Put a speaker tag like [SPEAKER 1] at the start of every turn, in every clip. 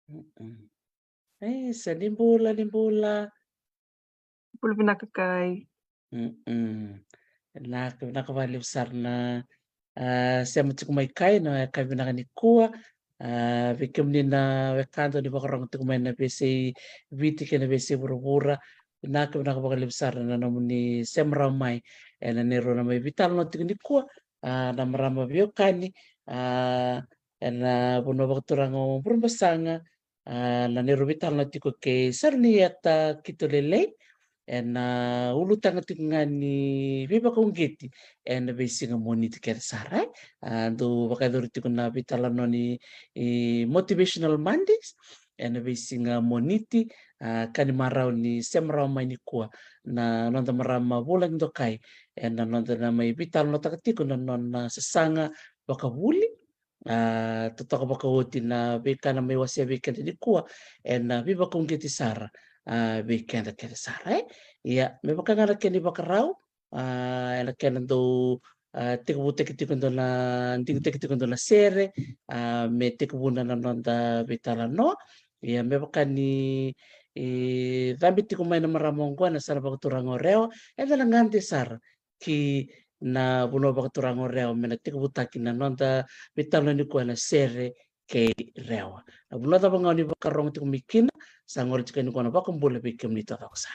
[SPEAKER 1] Mm. Salimbola.
[SPEAKER 2] Mbola vinakakay.
[SPEAKER 1] Mm. Nakabaliw sarina sy amatsiko maikay na kavinakany koa aveke amin'nena akanto ny vakaragno tikomena WC vitika na WC voravora vinakabakalevo sarina nanao amin'ny semramay nanero namay vitalana tikony koa namarama avy eo kany na vonao vakatoragno amborombasagna nanero vitalana tiko ke sariny ata kito lelay ena olutanga tikungani vipaka ungeti ena besinga moniti kera sarai ando vakadori tikuna vitalanoni motivational Mondays ena besinga moniti kani marau ni semrau maini kuwa na nonda marama vola ndokai ena nonda na mai vitalano takatiku na nona sasanga bakavuli totoko baka oti na vekana mai wasia vekana di kuwa ena vipaka ungeti sara vekana kera sarai. Iya, memang kan anak ni bakarau, anak do tiku tiku na tiku na sere, me tiku na nonda vitala no, iya memang kan ni tapi tiku main maramongko na sana bakaturang oreo, na ngante sar ki na buno bakaturang oreo, mena tiku butaki na nonda vitala ni ko na sere ke rewa. Na buno ta bangau ni bakarong tiku mikina, sangor chika ni ko na bakumbula bikim ni tatoksa.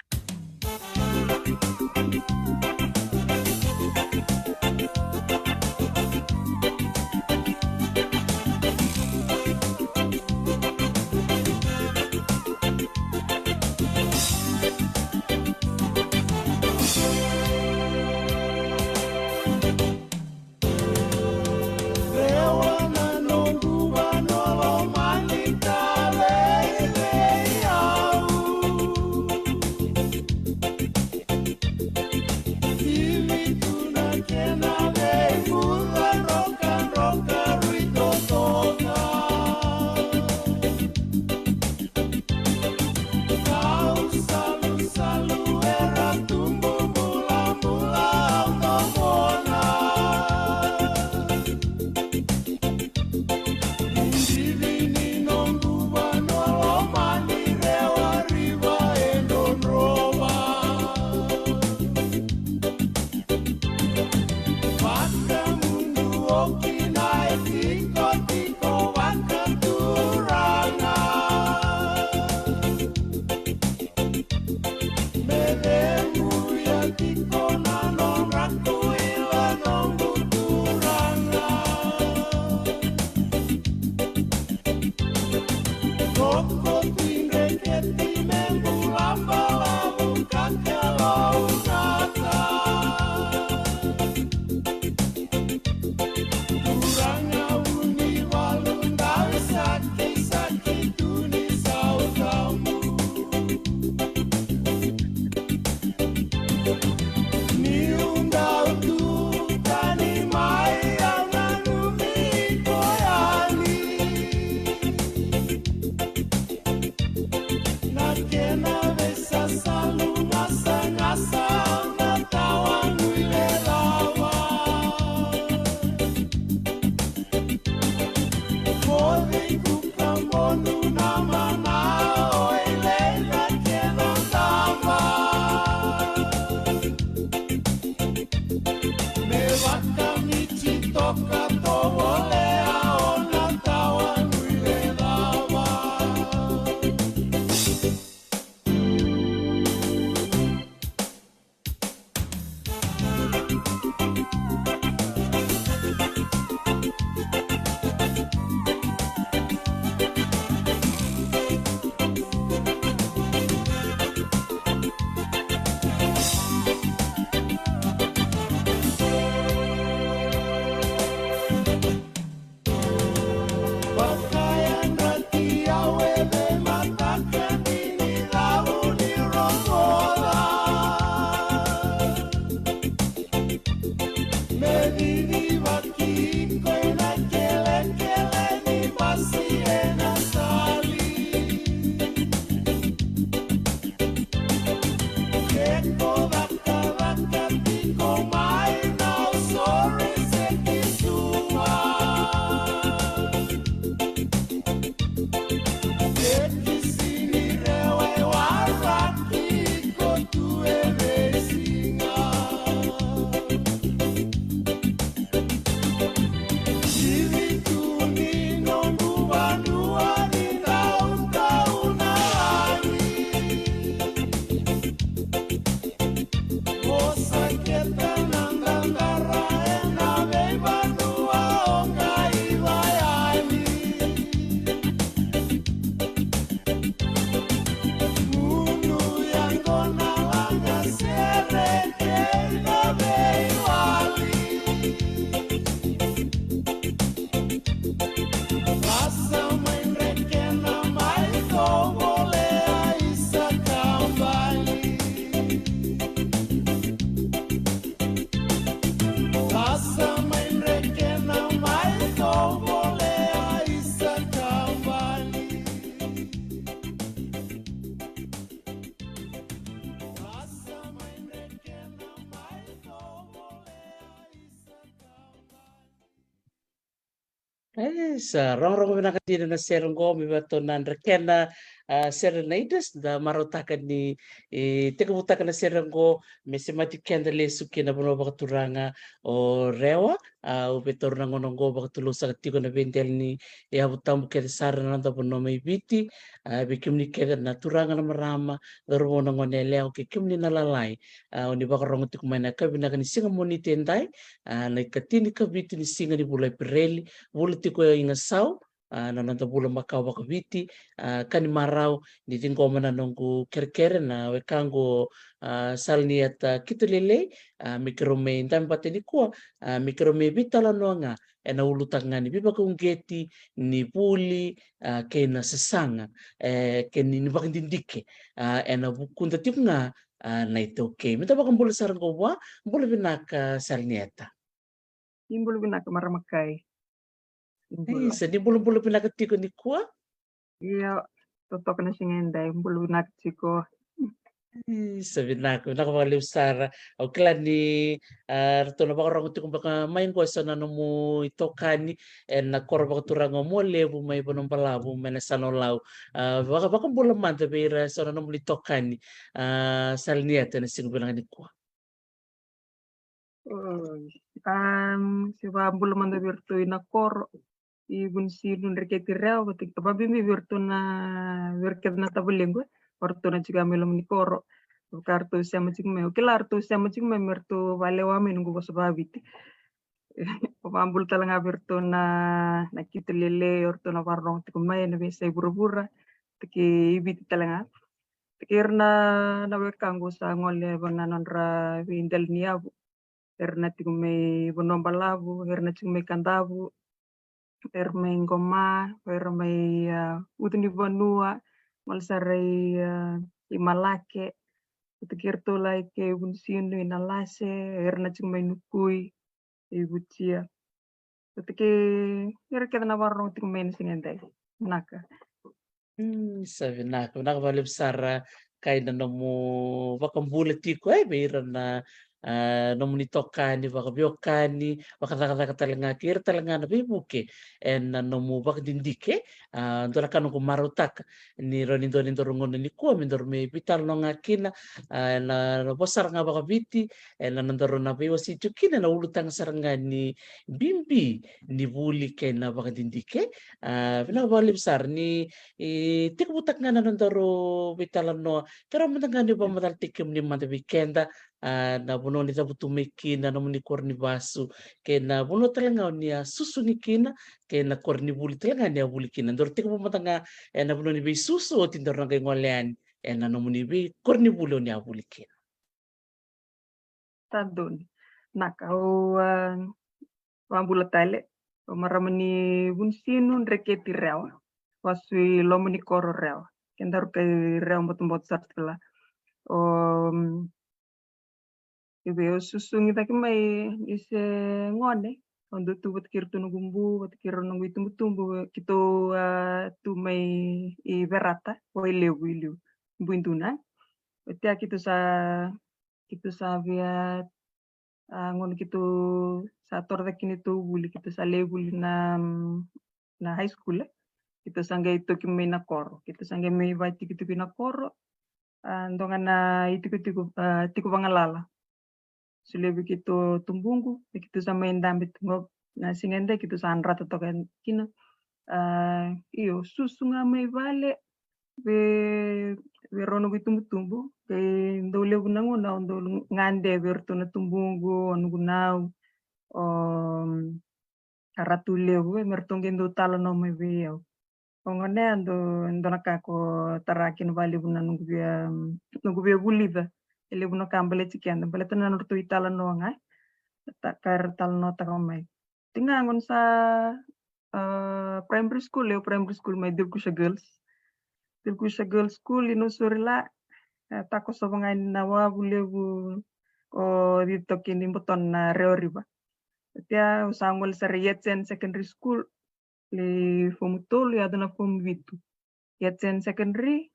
[SPEAKER 1] Sa rongrong pinakatina na serenggo mi bato nandra kena serenades da marotakan ni tekabutakan na serenggo mesemati kenda lesu kena bono bakaturanga o rewa o betor na ngonongo bakatulo sa tiko na bentel ni ya butambu keda sara na da bono may biti bikim ni keda na turanga na marama garumo na ngonele o kikim ni nalalai o ni bakarongo tiko may na kabina ni singa moni tendai na ikatini kabiti ni singa ni bulai pireli bulu tiko inga sau na nanta bulu makau bakaviti kani marau ni tingko mana nongku kere na wekango salni ata kitulele mikrome intam pateni kuwa mikrome bitala noanga ena ulu tangani biba kungeti ni puli kena sesanga keni ni bakindindike ena bukunda tipnga na ito okay minta bakang bulu sarang ko bulu binaka salnieta
[SPEAKER 2] Imbul binaka maramakai. Imbul.
[SPEAKER 1] Sa ni bulu-bulu pinakatiko ni kuwa
[SPEAKER 2] Iya, totok na singenday. Imbul binaka chiko.
[SPEAKER 1] sabi nako nakapaliw sara o kila ni rato na bakarang uti kung baka main ko sa nanomo ito kani na kora baka turang mo lebu may banong palabo may nasano law baka bulan man tabira sa nanomo ito kani salniya na singbilang ni ko
[SPEAKER 2] Siba imbul manda virtu ina koro. Ibun si nunriketi reo, batik tababi mi virtu na virket na tabulengo. Orto na chiga melom ni koro. Kartu siama chikme. Kila artu siama chikme mertu vale wame nungu boso babiti. Pambul talanga virtu na kitu lele orto na varrong tikumay na besa ibura-bura. Tiki ibiti talanga. Tikir na wekango sa ngole bananon ra vindel niabu. Erna tikumay bonombalabu, erna tikumay kandabu. Ermay ngoma, ermay utni vanua, malsaray imalake. Tikir tulay ke bunsino inalase, erna tikumay nukui, ibutia. Tiki erkeda na warong tikumay singenday. Naka.
[SPEAKER 1] sabi nako nakapaliw sara kay na namo bakambula tiko mayroon na namo nito kani baka biyo kani baka talaga kira talaga na bibuke and namo baka dindike ndora kanu kumarutak ni ronindo rungon ni ko mindor me vital no ngakina na bosar nga baka biti na nandoro na biwa si chukina na ulutang saranga ni bimbi ni buli kay na baka dindike pinakabalib sar ni tikbutak nga na nandaro bitalan no pero matangani ba madal tikim ni manda weekenda na buno ni tabu tumiki na naman ni korni basu kay na buno talaga niya susunikin kay na korni buli talaga niya bulikin ndor tikmo matanga na buno ni bay susu o tindor na kay ngolean na naman ni bay korni bulo niya bulikin
[SPEAKER 2] Tadun. Naka o mambulatale. Maramani bunsino nreketi reo. Wasui lomani koro reo. Kendar kay reo mbot sartila. Ibe susungi taki may ise ngone. Ondo tu batkir tu nugumbu, batkir nunggu tumbu kito tu may i berata o ilewu. Buintuna. Betia kito sa via ngon kito sa torda kini tu buli kito sa lebuli na high school. Kito sangga itu kimi na koro. Kito sangga may bati kito na koro. Ndongan na tiku pangalala. Sulebi kito tumbungu, kito sa main dambit ngob na singende kito sa anrata tokan kina. Iyo susu nga may vale be rono tumbu ke ndole bunango na ndol ngande berto na tumbungu onugunau aratulebu mertonge ndo talo no may beo. Pongone ando nakako tarakin vale bunan nungu bia buliba. Ele buno kambale chikianda bale tanan orto itala no nga. Takar tal no takamay. Tingangon sa primary school may Dilkusha Girls. Dilkusha Girls School inusurila tako sa mga nawa bulebu o dito kinimbuton na reoriba. Tia usangol sa Yetsen Secondary School le form 2 yado na form 8. Yetsen Secondary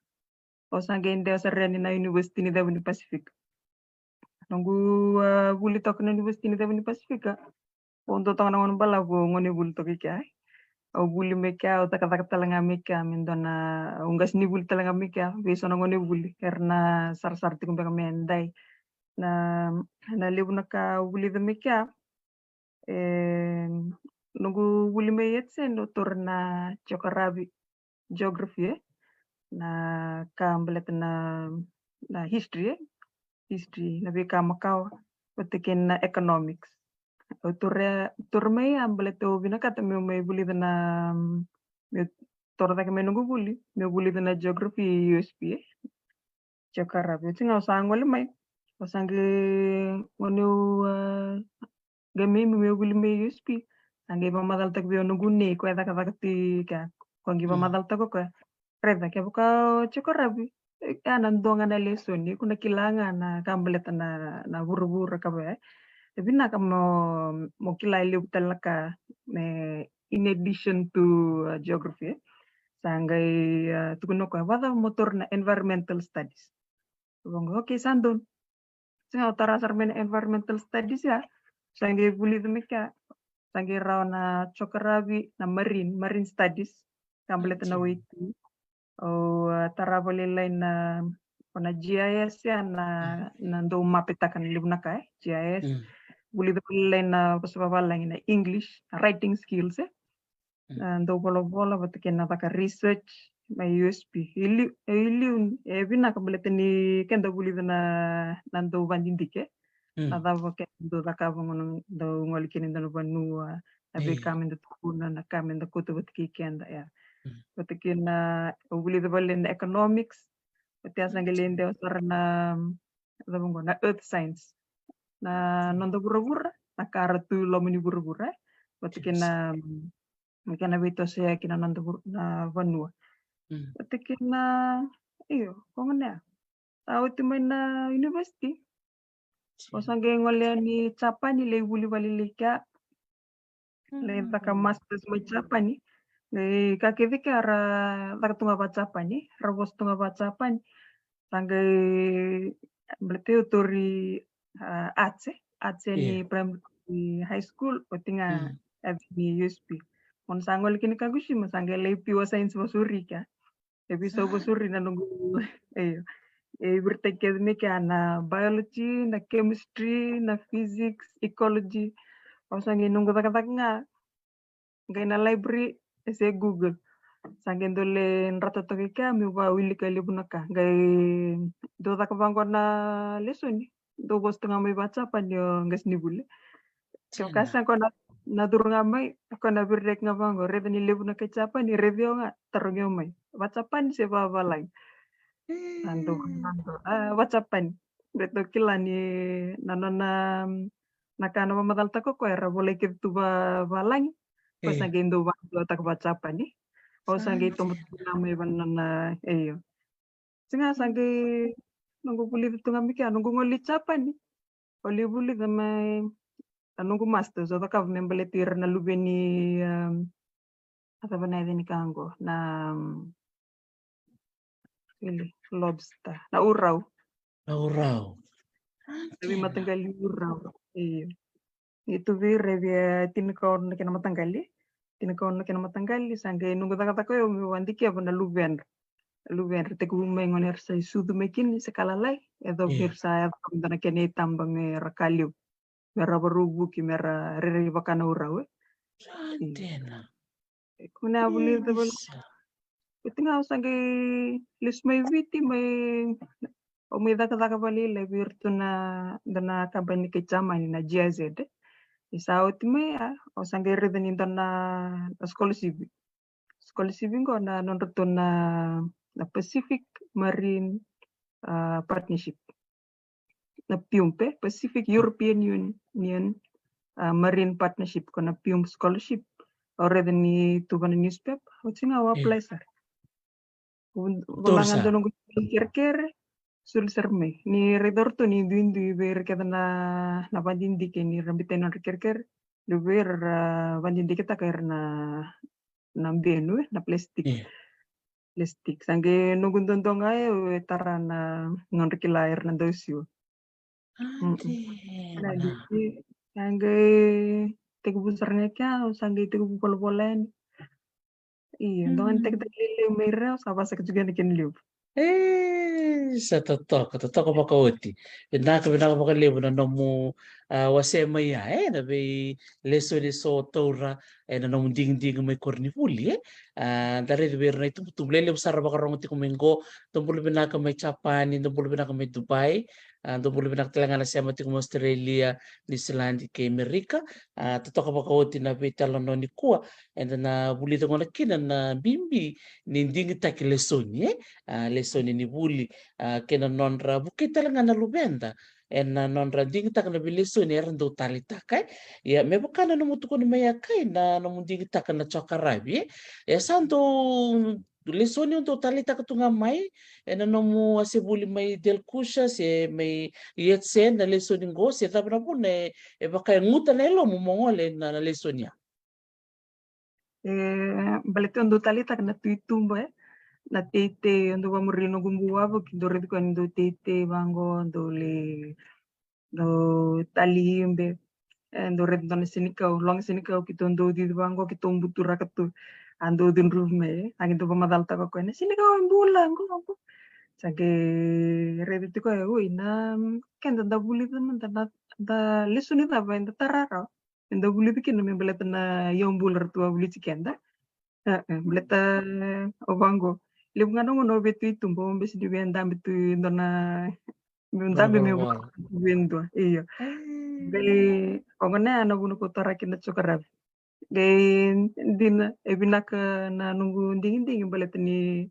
[SPEAKER 2] o sangende sa reni na University ni Devon Pacific. Nunggu buli tok na University ni Devon Pacific. Untuk tong nang bala bo ngone bul to kaya. au buli meka au taka talanga meka mindona ungas ni buli talanga meka beso na ngone buli karena sar-sar tikum beka mendai na na lebu naka buli the meka nunggu buli me yetse no torna chokarabi geography na kambelet na history history na beka makau petikin na economics tormei ambelet o binakata me me buli na me torda ke menunggu buli me buli na geography USP chokarabi tinga usangole mai usange ngonu gami me buli me USP sange mamadal tak be nunggu ne ko ada kata ti ka kongi mamadal tak ko reda ke buka chokarabi anandonga na lesson kuna kilanga na kambelet na buru-buru ka ba tapi na mo kilala talaga in addition to geography sangai tukuno ko wada motor na environmental studies bongo okay sandon singa utara sarmen environmental studies ya sangai buli demika sangai raw na chokarabi na marine studies kambelet na wiki o tara bali lain na GIS ya na ndo mapitakan libna ka GIS buli lain na pasapavalang na English writing skills ndo bola batikin na taka research may USP ili bina kabulete ni kenda buli na ndo bandindike na dawo ke ndo taka bangon ndo ngolikin ndo banua abe kamen ndo tukuna na kamen ndo kutu batiki kenda ya batikin na buli na economics batiasa ngelende sarna dabongo na earth science na nondo bura-bura na karatu lomini bura-bura batikin na makana bito siya kinanando na vanua batikin na iyo kongana tao timay na university o sange ngolya ni chapani le buli balilika le taka masters may chapani le kakivika ra takatunga ba chapani ra bostunga ba chapani sange berarti uturi atse ni primary high school otinga ni USP on sangol kini kagushi masange le piwa science basurika ebi so basuri na nunggu bertekad meka na biology na chemistry na physics ecology o sange nunggu tak nga na library ese Google sange ndole nrata tokika mi wa wili ka libunaka ngai do tak bangona lesoni do bostunga may baca panyo ngas nibule kasa ko na durunga may ako na birrek nga bango reda ni libuna ka chapa ni review nga tarungyo may WhatsAppan se babalay ando WhatsAppan beto kila ni nanona nakano mamadal tako ko era boleh kitu balang ko sange ndo ba tak WhatsAppan ni o sange tumut may banana eyo singa sange nunggu buli tunga mika nunggu ngoli chapa ni oli buli may nunggu masters o taka membeletir na lubeni apa ba na ni kango na lobster na uraw tapi matanggali uraw itu revia tinikaw na kina matanggali sange nunggu taka ko yo wandiki apa na luben te kumay ngoner sa sudu mekin sekalalay edo hirsa na kene tambang rakaliw mera barubu ki mera riri bakana uraw kuna buli tebel itinga sange lis may witi may o may daka bali le virtu na dana kabani ke chama ni na GIZ isa may o sange rida ni dana scholarship ko na nonroto na Pacific Marine Partnership na PIUMPE Pacific European Union Marine Partnership ko na PIUM scholarship already ni tuban na newspaper o singa wa placer ulangan do nung kir sul serme ni redor to ni duindu ber kada na bandindi ke ni rambiten na kir luber bandindi kita karena na benu na plastic sange nunggu dondong ay tara na ngondrikilair na dosyo sange tiga busarnya kya sange tiga bolen Iya, dongan tek
[SPEAKER 1] Hmm.
[SPEAKER 2] tek lele merah sapa sak juga nikin liu.
[SPEAKER 1] Sa totoo makauti. Vinaka makalimu na nomu wasema ya na be leso leso tora na nomu ding may kornivuli dari be na itu tumlele besar bakarong ti kumengo tumbul binaka may Japan tumbul binaka may Dubai tumbul binaka telangana siya mati kum Australia New Zealand ke Amerika totoo makauti na be talon no ni kuwa na bulita ngona kina na bimbi nindingi taki lesoni lesoni ni buli kena nonra buki talaga na lubenda na nonra ding tak na bilisoni eran do talitakai ya me bukana no mutuko ni mayakai na no munding tak na chokarabi ya santo lesoni untuk talita katunga mai na no mu asibuli mai del kusha se mai yetsen na lesoni go se tabra pune baka nguta na elo mo mongole na lesonia
[SPEAKER 2] Balete ondo talita na tuitumba na tete ondo wa murino gumbu wabo kindore ko ndo tete bango ndo le do talimbe ndo red ndo sinikau long sinikau kito ndo di bango kito mbutura katu ando din rume angin to pamadal ta ko ne sinikau mbula ngo sage red ko oi na kenda da buli da da lesuni da ba inda tarara inda buli kin me beleta na yombul rtua buli cikenda bleta obango libungano ngono betu itumbo mbesi di wenda betu ndona ndambe me
[SPEAKER 1] bor
[SPEAKER 2] wendo iyo be ongone ana bunu ko taraki na chokarab be dina ebinaka na nunggu dingin dingin beleta ni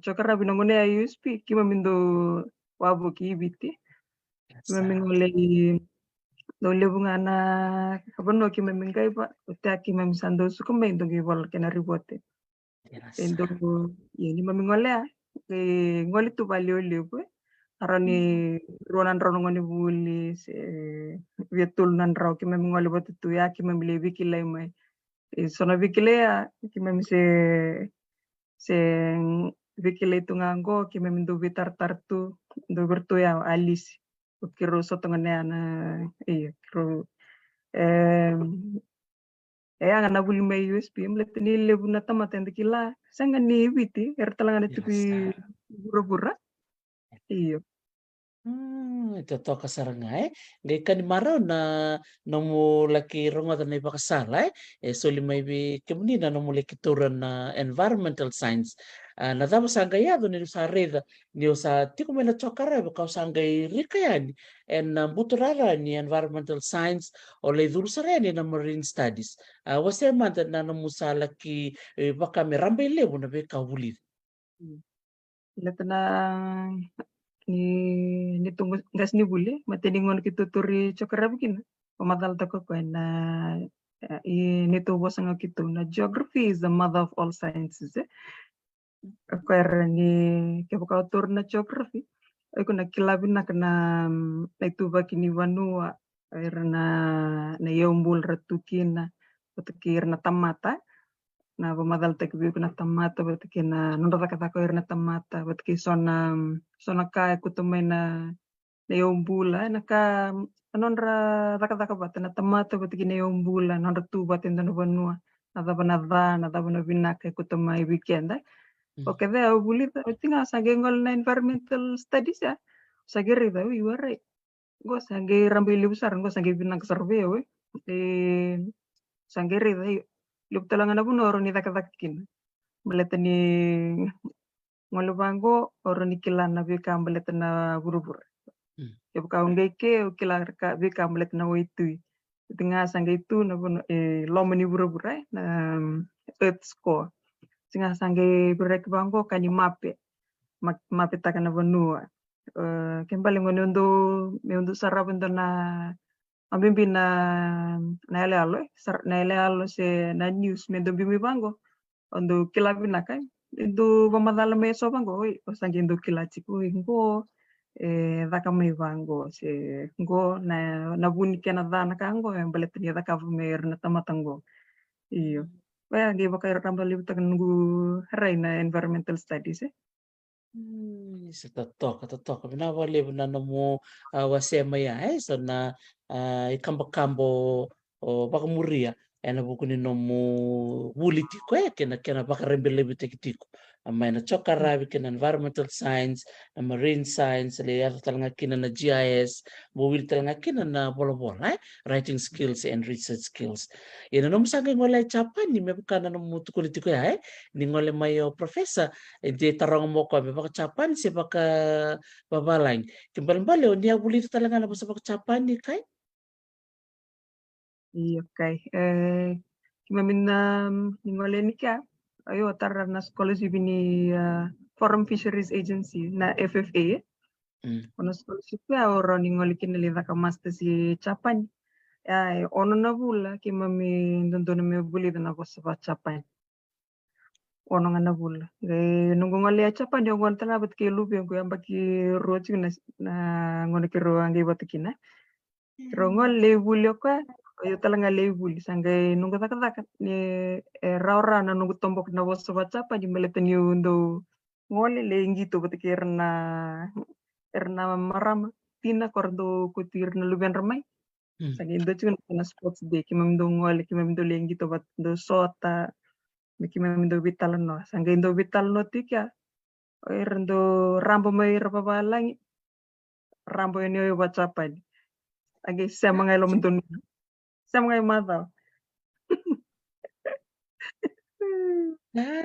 [SPEAKER 2] chokarab nongone ayusp kima mindo wabo ki biti kima
[SPEAKER 1] sa
[SPEAKER 2] mingole do libungana kabano kima mingai pa utaki kima misando sukumbe ndo gibol kena ribote
[SPEAKER 1] sa
[SPEAKER 2] endo yeni mamingolea ngoli tu baliolio pue arani ruanan rano ngoni buli se vietul nan rau ki mamingoli botu tu ya ki mamile vikilai mai sona vikilai ya ki mamise se vikilai tu ngango ki mamindu vitar tartu do bertu ya alis kiro sotongane ana iya kiro eh ang nabuli may USB mlet ni lebu na tamaten kila sanga ni biti ertalanga tupi
[SPEAKER 1] sa
[SPEAKER 2] bura-bura iyo
[SPEAKER 1] Ito to kasarangai. Ngai kan marau na nomu laki rongo na ipakasala so lima ibi kemunina nomu laki turan na environmental science. Na tama sangga ya do ni sa reda ni sa tiko mena chokara ba kau sangga rika yani en buturara ni environmental science o le dulsare ni na marine studies. Wase manta na nomu sa laki baka me rambe lebu na be kawuli.
[SPEAKER 2] let na ni nitong gas ni buli matiningon kituturi chokara bikin pamadal ta ko na nito wasanga kito na geography is the mother of all sciences Kaya ni kebukautor na geography ay ko nagkilabin na kana naituba kini Vanua era na yombul ratukin na patakir na tamata na bumadal tagbi ko na tamata bataki na nunda kata ko na tamata bataki sona ka kutumay na yombula naka anonra daka bata na tamata bataki na yombula nonra tuba tinda no Vanua na daba na binaka kutumay weekend Oke deh, aku buli tinga sage ngol na environmental studies ya. Sage rida iware. Go sage rambe libu sarang go sage binang survey we. Eh sage rida libu talangan abu noro ni takatakin. Beletani ngolu bango oro ni kilan na bika beletana buru-buru. Ya buka ungai ke kila ka bika beletana waitu. Tinga sage itu na lomani buru-buru na earth score. Tinga sage berek bango kani mape. Mapitaka na vanua. Kembali ngonondo meondo sarabendo na ambimbi na ele alo na ele alo se na news mendo bimi bango ondo kilabi na kai indo vamadala me so bango oi osangi indo kilachi ko ngo daka me bango se ngo na buni kena dana kango embele tani daka mer na tamatango iyo Wah, di baka rambali butakan nunggu haray na environmental studies
[SPEAKER 1] Sa totoo binabali na mo wasema ya so na ikambo-kambo o baka muria ena bukuni nomu wuli tiko kena bakarembele biteki tiko. Amaina chokarabi kena environmental science, na marine science, le yata talanga kina na GIS, mowili talanga kina na bola writing skills and research skills. Ina nomu sanga ngole Japani me bukana nomu tukuni tiko ni ngole mayo professor de tarong mo ko baka Japani se baka babalang. Kimbali o niya wuli talanga na baka Japani kai.
[SPEAKER 2] Iya, okay. Kima minna ningole ni kya. Ayo tara na sekolah si bini Foreign Fisheries Agency na FFA. Ono sekolah si kya oro ningole kinali ka master si Japan. Ay ono na bula kima mi dondono mi buli na bosa ba Japan. Ono nga na bula. Nunggu ngole ya Japan yo ngol tala bat ke lubi ko yamba ki rochi na ngone ki ro angi bat kina. Kiro ngole buli ko yo talanga lebuli sangay nunggu taka ni raura na nunggu tombok na bosa ba Japan di meleten yo ndo ngole le ngito bat ki erna marama tina kordo kutir na lubian ramai. Sagi indo chun na sports day kimam do ngole kimam do le ngito bat do sota kimam do vital no sangay indo vital no tikya erndo rambo mai rapabalang rambo yo ba Japan. Agi sama ngay lo mendon sama ngay mata.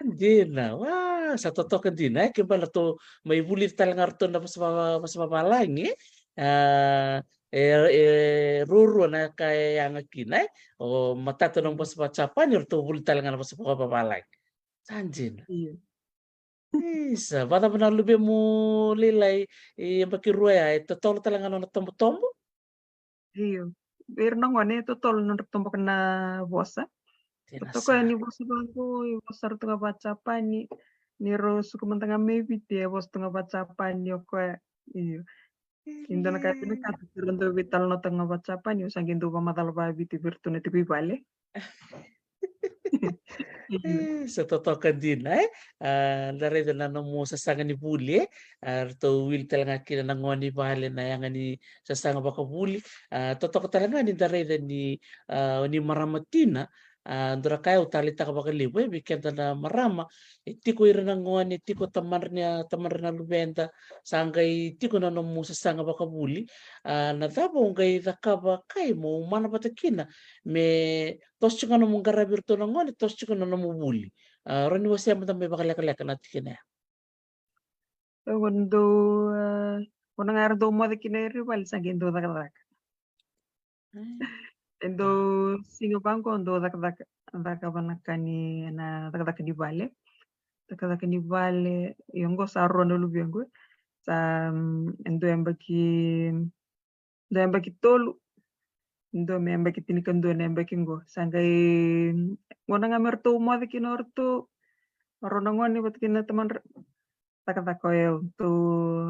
[SPEAKER 1] Dina, wah, satu token dina, kembali tu may bulit talaga ito na mas mapalang ruro na kaya yang kinay o matatanong pas pacapan yung to bulit talaga na mas mapalang. Sanjin.
[SPEAKER 2] Iya.
[SPEAKER 1] Isa, bata benar lebih mo lilay yung pakiruay ay totoo talaga na tombo-tombo.
[SPEAKER 2] Iyo. Bir nangone totol nung tumbok na bosa. Toko
[SPEAKER 1] Tinasa.
[SPEAKER 2] ni bosa bangko, bosa tunga baca pani. Ni ro suku mentanga maybe dia bos tunga baca pani ko. Iyo. Kindo na kaya pinakata turun vital no tunga baca pani usang kindo pa matal ba biti virtune tipi bale. Iyo.
[SPEAKER 1] Sa totoo ka din ay narito na mo sasanga ni buli to will talaga kina nangoni bale na yang ni sasanga baka buli totoo ka talaga ni dareda ni maramatina ndura kaya utalita ka baka libo bikenta na marama itiko ira nangoni itiko tamarnya lubenta sangay itiko na mo sasanga baka buli na tabo ngay dakaba kay mo mana batakina me tos chika no mong garabir to nangoni tos chika no mo buli rani wasi am tambe bakalaka natikina
[SPEAKER 2] Wando wana ngar do mo de kinere bal sang kindo dak. Endo singo bangko ndo dak banakani na dak di bale. Dak di bale yongo sa rono lubiengo. Sa endo embaki tolu ndo me embaki tinikan do na embaki ngo sangay ngona nga merto mo de kinorto rono ngoni bat kina teman taka yo to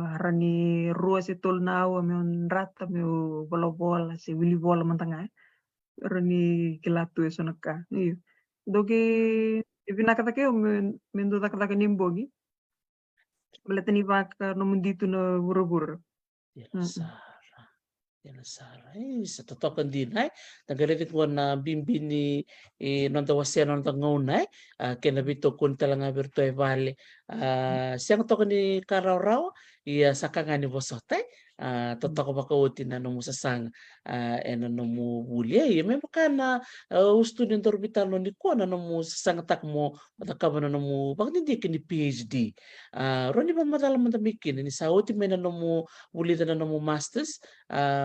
[SPEAKER 2] harani ruas itol na awa me rata me bola si wili bola mantanga rani kilatu eso naka iyo dogi ibinaka yo mendo taka nimbogi beletani baka no mundito no buru-buru.
[SPEAKER 1] Sara. Sa totoo kan din ay nagalitit ko na bimbini nonta wasya nonta ngunay kinabito kun talanga virtue vale siyang to ni karaw-raw iya sakanga ni bosotay totoo ko bakauti na no musasang eno no mu bulya iya may baka na gusto din dorbital no ni ko na no musasang tak mo matakaba na no mu bakit hindi kini PhD ron di ba madalam matamikin ni sauti may na no mu ulitan na no mu masters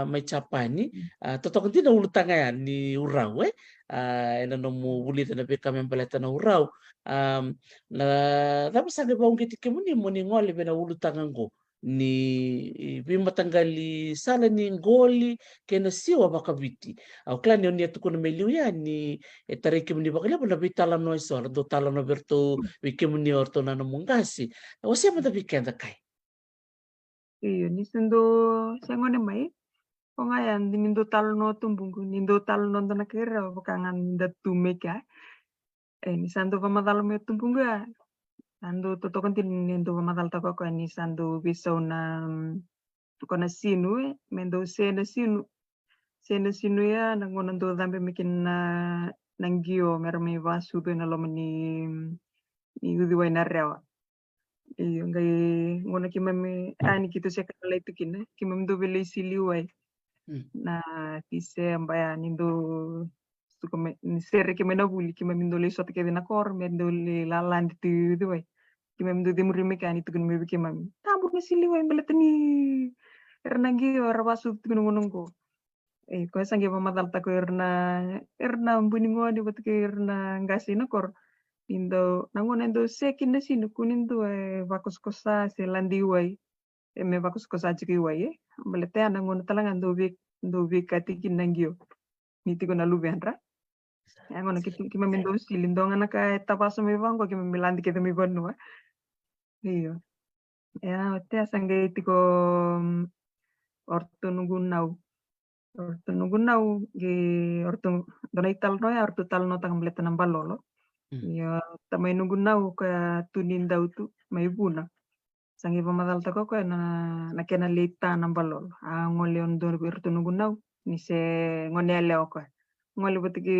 [SPEAKER 1] may Japani totoo hindi na ulutang yan ni Uraw ena no mu ulitan na kami baleta na Uraw na tapos sabi ba ang kitik mo ni ngoli na ulutangan ko ni bimatanggali sala ni ngoli kena siwa bakabiti au klan yon niya tukuna meliu ya ni tariki mo ni bakila na bitala no iso do tala no berto wiki mo ni orto na no mungasi wasi mo tabi kenda kai
[SPEAKER 2] Iyo ni sendo sengone mai pongayan dimindo talo no tumbungku nindo talo no nakira bakangan datu meka ni sando pamadalo me tumbunga sando totokan tin nindo pamadal tako ko ni sando bisaw na kona sinu mendo sena sinu ya nangonando dambe mikin na nangio mermi vasu tu na lomo ni udiway na rewa. Iyo ngai ngono kimami ani kitu se kala itu kina kimam do beli siliway na tise mbaya nindo suka ni sere kimena buli kimam do le sot ke na kor men do le lalan tu udiway kimam do demuri mekani tu kun mebi kimam tambur ni siliway beletani ernangi ora vasu tu ngono ko ko sange mamadal ta ko erna mbuni ngoni batke erna ngasi na kor indo nangon endo sekin na sino kunin do vakos kosa se landiway me vakos kosa chiki way balete nangon talangan do vik katikin nangio niti ko na lubenra nangon kima mindo silindo ngana ka tapaso me vango kima milandi ke mi bonno iyo ya te sange tiko orto nungunau ge orto donai talno ya orto talno tang balete nambalolo ya tamay nungunau ka tunin daw tu may buna sangi pamadal tako ko na kena lita nambalolo ngole on do orto nungunau ni se ngone leo ko ngole butiki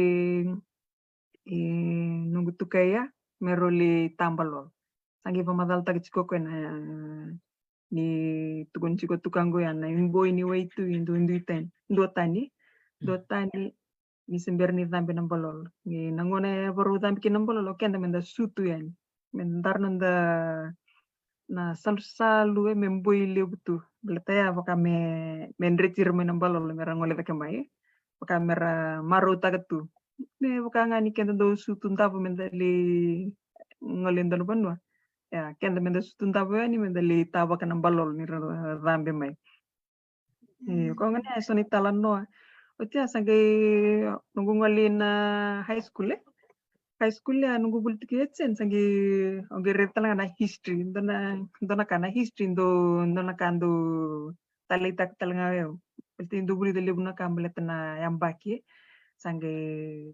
[SPEAKER 2] nunggu tukaya meroli tambalolo sangi pamadal tako chiko ko ni tukun chiko tukango ya na imbo ini way tu do tani ni semberni tambe nambalolo ni nangone baru tambe ki nambalolo kenda menda sutu yani mendar nanda na salu memboi le butu beletaya baka menrecir me nambalolo mera ngole take mai baka mera maru tagatu ne baka ngani kenda do sutu ndapo menda le ngole ndan banwa ya kenda menda sutu ndapo yani menda le tabaka nambalolo ni rambe mai ko ngani soni talan no Otia sange nunggu ngalin high school nunggu bultiki etsen sange ongere talanga na history ndona kana history ndona kando talita talanga yo bulti ndo buli dele buna kambele tana yambaki sange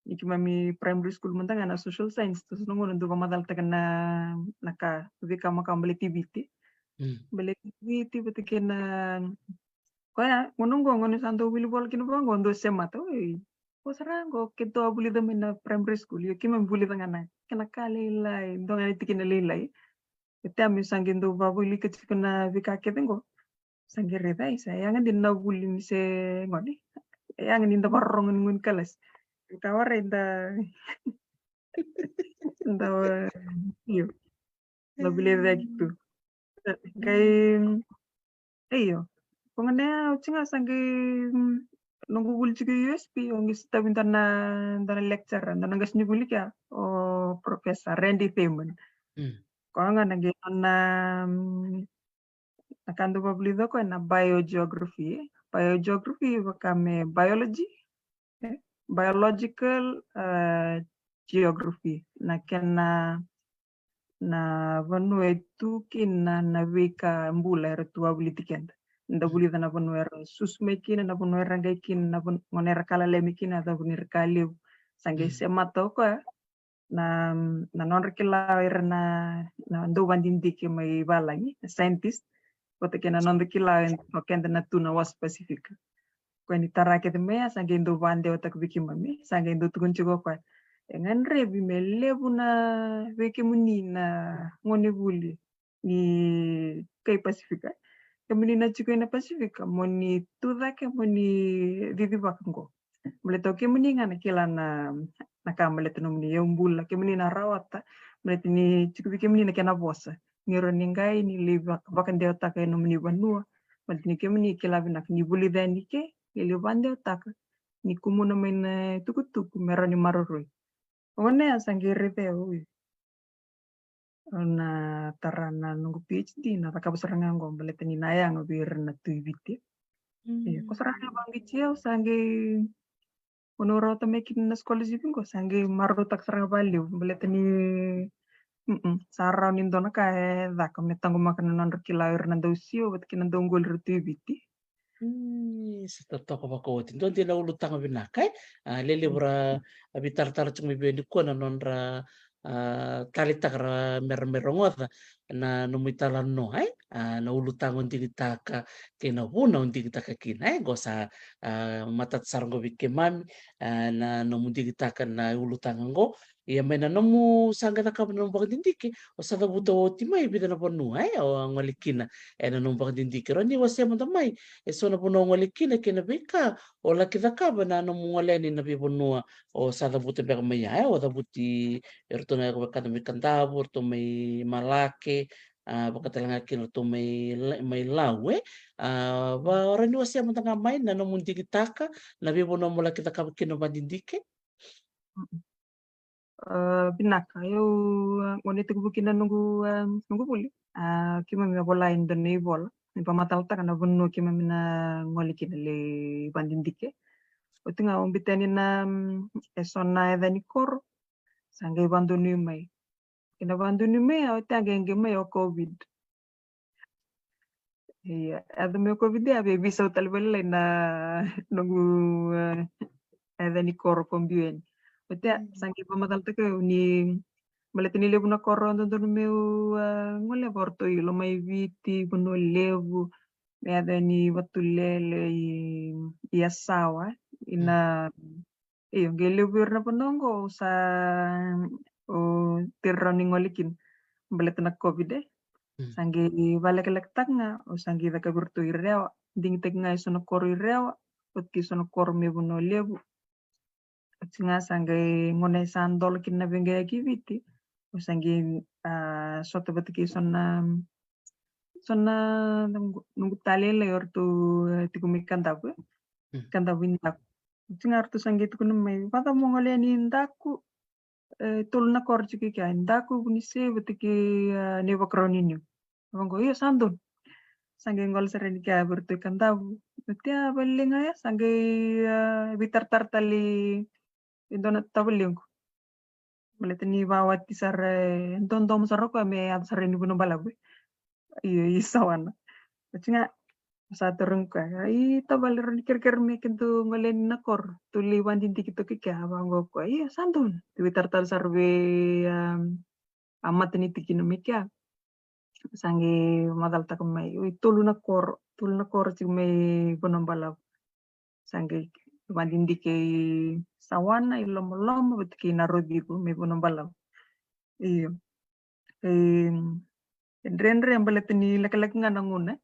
[SPEAKER 2] ikimami primary school mentanga na social science terus nunggu ndo kamadal tagana naka vika makambele tibiti bele tibiti betikena Kaya ngununggo ngoni santo wili bol kino ba ngondo sema to sarango kito buli da na primary school yo kima buli da ngana kana kale lai ndonga tikina lilai ami sangindo ba buli kachikana vika ketengo sangire dai sayang din na buli ni se ngoni yang ninda barong ngun kalas kawara inda inda iyo na bili da gitu kay iyo Pangana chinga sangi nunggu buli chiki USP ongi sita dana lecture dana ngas nyuguli kya o Professor Randy Feynman. Ko nga nagi na nakando babli do ko na biogeography. Biogeography bakame biology biological geography na kena na vanu etu kina na vika mbula retua buli tikenda. Nda buli dana panuer susmekin na panuer rangaikin na panuer kala lemikin atau panuer kali sangai semato ko na non rekila na ndo bandindi ke mai balangi scientist kote kena non rekila en kenda na tuna was specific ko ni tarake de mea sangai ndo bande otak biki mami sangai ndo tukun chugo ko engan rebi mele buna beki munina ngone buli ni kai pasifika Kemini na chiko na Pasifika moni tuda ke moni vivi bakango. Mule to kemini ngana kila na kamale tino muni yombula kemini na rawata mule tini chiko kemini na kena bosa. Ngiro ningai ni li bakan de otaka no muni banua. Mule tini kemini kila binak ni buli dani ke li bande otaka ni kumu no men tukutuku mero ni maroroi. One asangire te ui. Na tarana nunggu PhD na takabusaranga ngo balete ni naya ngo bir na tuibiti ko saranga bangi chiao sange onoro to mekin na skola jipin ko sange marro tak saranga baliu balete ni sarra ni ndona ka da ko metango makan non rekila ir na dosio bet kin ndongol ru tuibiti
[SPEAKER 1] Toko bakoti don tina ulutang binakai lele bra bitar chung bibeni ko na nonra talita kara merongota na numitala no hai na ulutang undi kitaka kina huna undi kitaka kina gosa matat sargo bikke mami na no mundi kitaka na ulutang ngo ia mena nomu sanga na kabna no bagdindiki o sanga buto timai bida na ponu o ngalikina na no bagdindiki roni wasia mai e so na pono ngalikina kina beka o la kita kaba na no ngoleni na bibonua o sanga buto beka mai o da buti ertona ko kada mi kandabu to mai malake pagkatalanga kino to may lawe ba orang ni wasia mata ngamay na no mundi kitaka na bibono mo la kita kino madindike.
[SPEAKER 2] Binaka eu ngone tugu bukina nunggu puli kima mina bola indone bola ni pamatalta kana bunno kima mina ngoli kina le bandindike utinga umbitani na esona edani kor sangai banduni mai kina banduni mai au tangenge mai o covid iya ada mai covid ya be bisa utal bela na nunggu edani kor kombien utia sangai pamatalta ke ni Maletini levu na koro do meu ngole porto ilo mai viti buno levu me ada ni watulele i asawa ina iyo ngelevu irna penongo sa o tirroni ngolikin balet na covid sangi balek lek tanga o sangi da kaburto irewa ding tek ngai sono koro irewa utki sono koro me buno levu singa sangi ngone sandol kinna benga kiviti usangi suatu batiki sonna nunggu talele ortu tikumi kandabu kandabu indaku tinga ortu sangi tuku mai pata mongole ni indaku tulna korji ki ka indaku bunise batiki nevo kroninyo abango iyo sandun sangi ngol sereni ka bertu kandabu betia balinga ya sangi bitar tartali indona tabelingu Maletini bawat tisar dondom saroko me at sareni buno balabu iya isawana Chinga sa turun ka ai tabal ron kir me kintu ngolen nakor tuli wandin tikito kika bango ko iya sandun twitter tar sarve amat ni tikino mikya sangi madal tak mai tulu nakor si me buno balab sangi wandin dike sawana ilom lom betki narodi ko me buno balab iya Rendre yang baletini lek-lek nga nanguna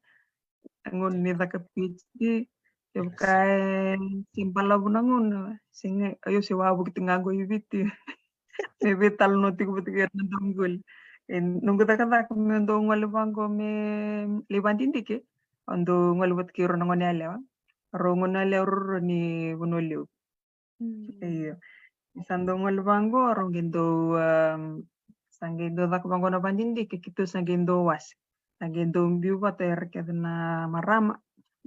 [SPEAKER 2] angun ni da PhD eu kai simpala bunangun singe ayo si wabu kitingago ibiti me betal no tiku butiger nandungul en nunggu da kada me ndo ngol bango me libandindi ke ando ngol bat kiro ngone alewa ro ngone alewa ni bunoliu iyo isando ngol bango ro gendo sangindo da bango na bandindi ke kitu sangindo was sangindo mbiu bater ke na marama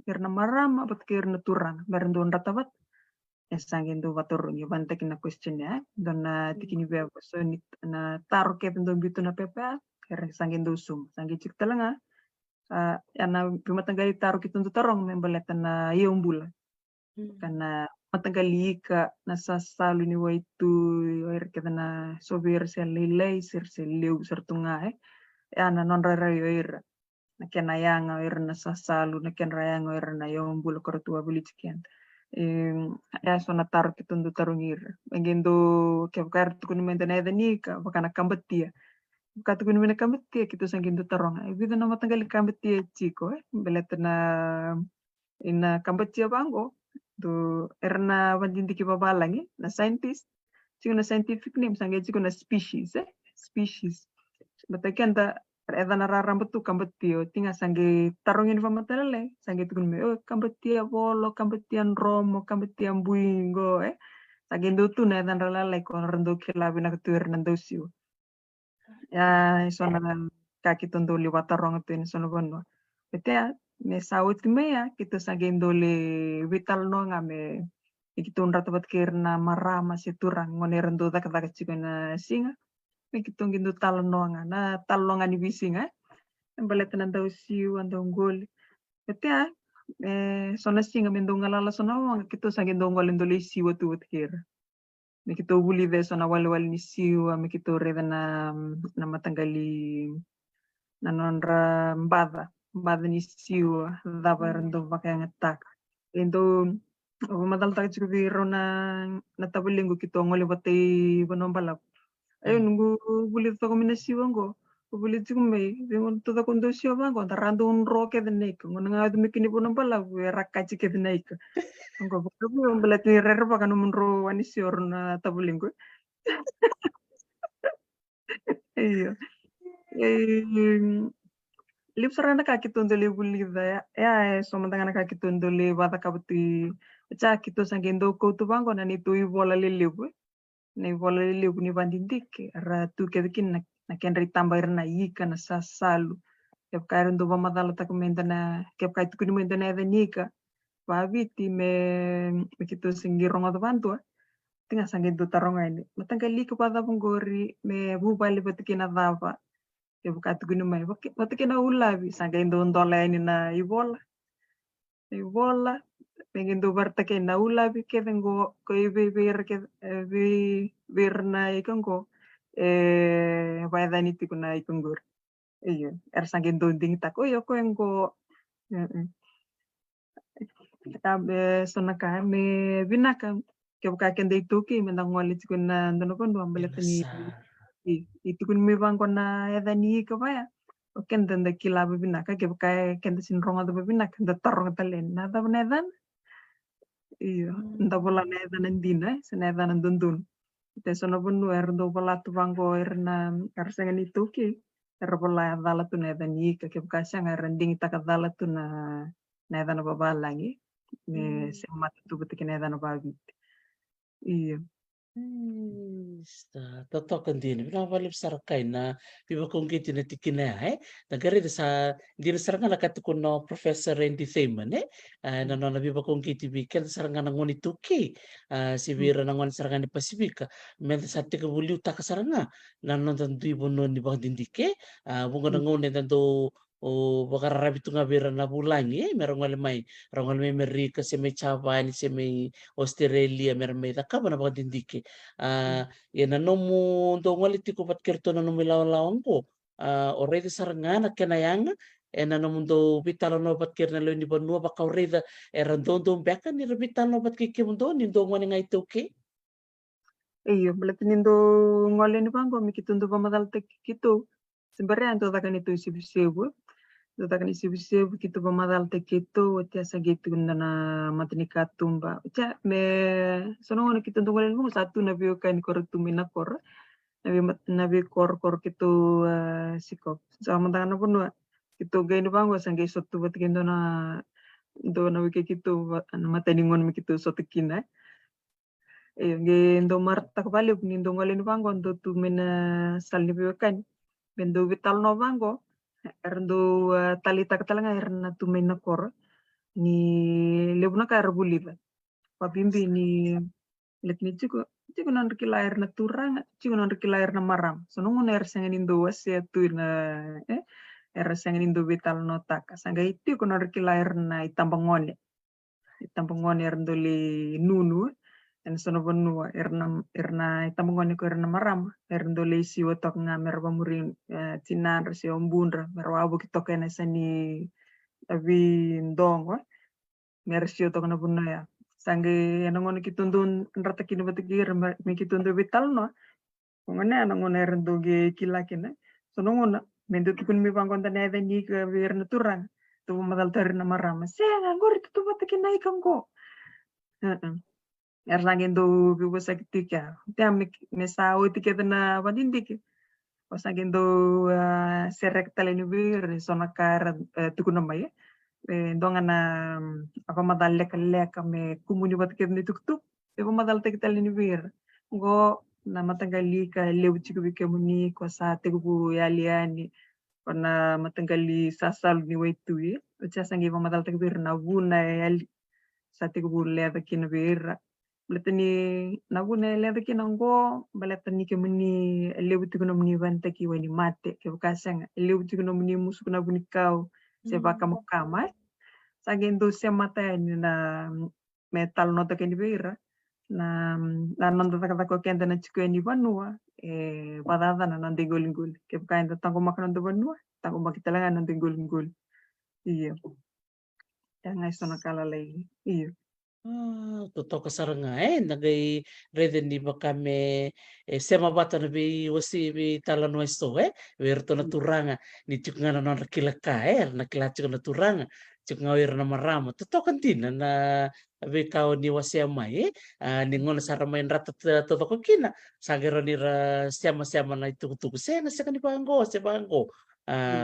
[SPEAKER 2] Kirna marama bat kirna turang merendon ratabat sangindo bator ni bantek na question ya don na tikini be so ni na taru ke ndo bitu na pepa kere sangindo sum sangi cik talanga yana bimatanggali taru kitundu tarong membaleta na iombula kana matanggali ka na sasalu ni waitu air kita na sobir selilei sir seliu sertunga ana non rarayo ira na kenayanga ira na sasalu na kenrayanga ira na iombula kortua bulichikian ya so na taru kitundu tarungir engendo kebkar tukuni mentena edanika bakana kambatia katu kuni mena kambatia kitu sangindo taronga ibida na matanggali kambatia chiko beleta na ina kambatia bango do erna wandindi ki babalangi na scientist chiko na scientific name sange chiko na species species batakenda eda na rarambetu kambatio tinga sange tarongin pamatalale sange tukun me kambatia bolo kambatia romo kambatia buingo sange ndutu na eda ralale ko rendo kilabi na tuer nandosio ya isona kaki tondo liwata rong tu ni sono bono betea me sawit meya kita sange ndole vital no nga me ikitun ratabat kirna marama siturang ngone rendo dak chiko na singa kitong gindo talononga na talonga ni bisinga baleta na daw siu andong betea sona singa mendong ngalala sona kito sa gindo ngol ndole siu tu kira me kito buli de sona wal ni siu me kito reda na matanggali nanonra mbada ni siu dava rendo pakai ngetak itu madal tak cukup biro na tabulingo kito ngoli batay banombalap ayun nunggu bulit ako minasiwa ko bulit ko may yung tuta kundo siya ba ko tarando un roke the neck ngun nga dumikini po ng pala rakachi ke the neck ang ko yung balat ni rere pa kanu munro ani siyor na tabulingo iyo lip sarana kakitondole bulida ya somandanga kakitondole bata kabuti cha kito sangendo ko tu bango na ni tu bola lilibu ni bandindike ra tu kedekin na kenri tambair na ika na sasalu kep kairo ndo ba madala ta komenda na kep kai tu kunimenda na nika babiti me kito singi rongo to bantu tinga sangendo taronga ini matanga liku pada pungori me bubali batikina dava kep kai tu kunimai batikina ulabi sangendo ndola ini na ibola pengen do barta ke na ulabi ke vengo ko ibe ver ke ver na ikango vai dani tiku na ikangur iyo sanggen do ding tak yo ko engo tabe sonaka me binaka ke ka kende ituki mendang wali tiku na ndono kondo ambele tani
[SPEAKER 1] Belasar.
[SPEAKER 2] itu kun me bang kona edani ka baya oken danda kilaba binaka ke ka kende sin ronga do binaka da tarong talen na da nedan iyo nda bola nedan ndina senedan ndundun te sono bunu erdo bola tu bango erna karsengan itu ki erbola dala tu nedan ni ke kasang erending takadala tu na nedan babalangi me semat tu betik nedan babi iyo
[SPEAKER 1] Totokan din pinapalip sarkay na piba kung kiti na tikina nagari sa di na saranga nakati no Professor Randy Thaman na no na piba kung kiti bikel saranga na ngoni tuki si Vira na ngoni saranga ni Pasifika men sa tika buliw ta kasaranga na no tanto ibo no ni bang dindike bunga na ngoni tanto o bakara rabi tu nga Vira na bulangi merong may Amerika si may Japan si may Australia meron may takaba na bang dindike ya nanomu ndongwali tiko pat kerto nanomu lawang ko already sarangana kenayanga nanomu ndo bitalo no pat kerna lo ni banua baka already randondo beka ni bitalo pat kikimundo ni ndongwani ngai toke
[SPEAKER 2] iyo berarti nindo ngole ni bango mikitundo pamadal tek kitu sebenarnya anto takan itu sibu-sibu Datakan isibu-sibu kitu pamadal tek kitu tiasa gitu na matini katumba cha me sono ngono kitu ndo ngole mo satu na biyo kan kor tumina kor nabi kor kitu sikop sama tangan pun kitu gaini bango sangge sotu bat kindo na do na wike kitu matani ngon kitu sotu kina ndo marta kabali nindo ngole ni bango ndo tu mena salni biyo kan bendo vital no bango erndo talita katalanga erna tu mena kor ni lebuna ka erbuliba papimbi ni let ni chico non rikila air na turang chico non rikila air na maram so nung er sangan indo wasia tu na er sangan indo vital no taka sanga itu ko non rikila air na itambangone er ndoli nunu en sono bonua erna itambangone ko erna maram er ndoli si wotok nga merba murin tinan resi ombundra merwa abu kitok ena sani abi ndongo mersi otok na bunaya sange anangon kitundun nrata kini batikir me kitundu vital no ngone anangon erdoge kilakina so nongona mendo tukun mi bangon tane ada ni ke bir naturang tu madal tar na marama senga ngor tu batikina ikango er sange do bi bosa kitika tam me sa o tiketa na badindik o sange do serek taleni bir sona kar tukuna mai dongana apa madal leka me kumuni batket ni tuk ebo madal tek taleni bir go na matanggali ka lewchi ko bike muni ko sa tegubu yaliani na matanggali sasal ni waitu ucha sangi ebo madal tek bir na buna yali sa tegubu leda kin bir Beletani nabuna leda kin ngo beletani ke muni lewchi ko muni vanta ki wani mate ke bukasanga lewchi ko muni musuk na buni kau sebaka mukama sagendo se mata ni na metal nota ke ni bira na non tata ko kenda na chiko ni vanua badada na nande gol ke kain tango makana do vanua tango makitala nande gol iya tanga iso na kala lagi iya
[SPEAKER 1] Totoo ka saranga nagay reden di ba kami sema bata na bi wasi bi tala no isto werto na turanga ni chuk nga na nakilaka na kilacho na turanga chuk nga wer na marama totoo kan din na bi kao ni wasi amai ni ngona saramain rata totoo ko kina sagero ni ra siama na itutuku sena sa kani banggo sa banggo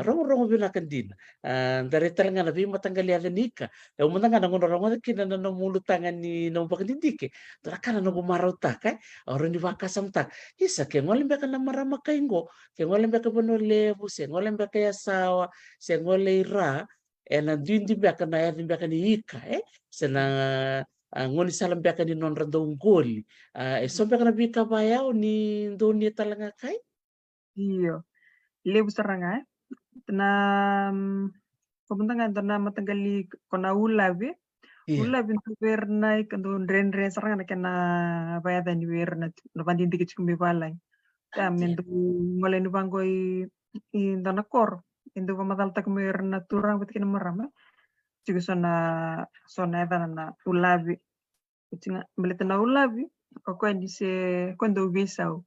[SPEAKER 1] rongo binakan din dari talanga na bi matanggali nika umunanga nangono kina na namulutangan ni nampakadindiki tarakana nagumarauta orang ni wakasamta isa ke ngole mbeka na marama kaingo ke ngole mbeka bonole buse ngole mbeka ya sawa se ngole ira na dindi mbeka na yadi mbeka ni ika sena ngoni salam mbeka ni non rando ngoli so mbeka na bika bayao ni ndoni talanga kai
[SPEAKER 2] iya lebu seranga na Pamuntangan na matagali kona ulabi
[SPEAKER 1] iya
[SPEAKER 2] ulabi na verna ikando ndren saranga na kana bayada ni verna no bandindi ke chumbi balay mendo ngole ni bangoy indana kor indo mamadal tak merna turang bet kina marama chigo sona edana na ulabi chinga meleta na ulabi ko ndi se kwendo bisau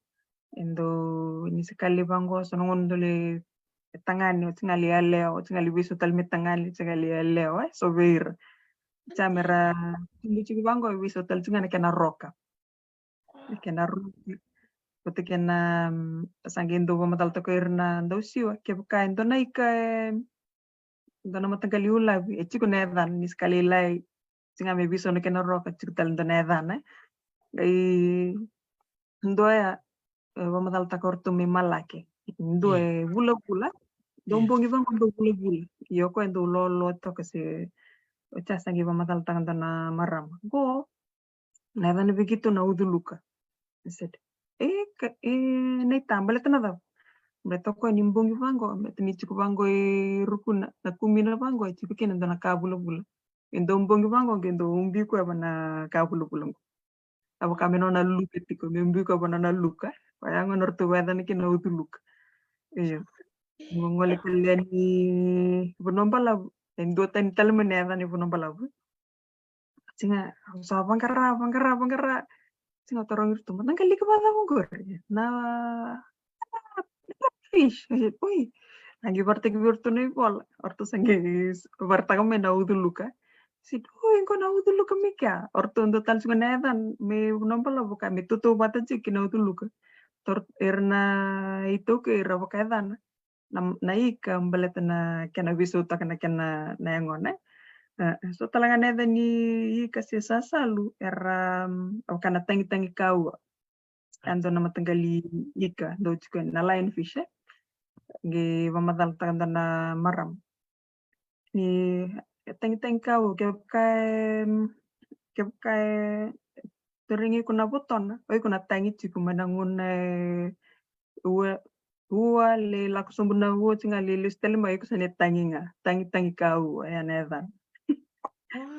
[SPEAKER 2] indo ni se kali bango sono ngondole tangani tingali ya leo tingali bisu talmi tangani tingali ya leo so ver chamera tingi chiki bango bisu tal tingana kena roka kote kena sangindo bo matal to irna ndo siwa ke buka ndo naika ndo na matangali ula e chiko nedan ni skali lai tinga me bisu no kena roka chiko tal ndo nedan ndo ya bo matal ta korto mi malake ndo
[SPEAKER 1] iya
[SPEAKER 2] e bula bula
[SPEAKER 1] iya
[SPEAKER 2] dombongi bango ndo bula bula yo ko ndo lolo to kasi Ocha giba matal tanga na maram. Go, na dani begitu na uduluka. I said, nei tambale tana da. Mreto ko nimbongi bango, metni chiku bango rukuna na kumina bango chiku kina na kabula bula. Endo mbongi bango gendo umbi ko na kabula bula. Abo kameno na luka tiko, umbi ko na luka. Payango norto weda ni kina uduluka. Iyo. Ngole kaliani bonombala endo tan talmene ni bonombala. Singa sa bangkara singa torong itu matang kali ke bata mongor na fish oi lagi parte ke virtu nei pol orto sange barta kame na udu luka si oi ko na udu luka mika orto ndo tal sunga nedan me nombala buka me tutu bata chiki na udu luka tor erna itu ke rabo kadan na ika mbaleta na kana visu takana kana na yangone so talaga neda ni kasi sasalu era kana tangi kau ando na matanggali ika do chiko na lion fish ge mamadal tanda na maram ni tangi kau ke kai teringi kuna boton oi kuna tangi chiko manangun ua ua le lakusumbuna ua tinga le listele mai kusane tangi kau ya neda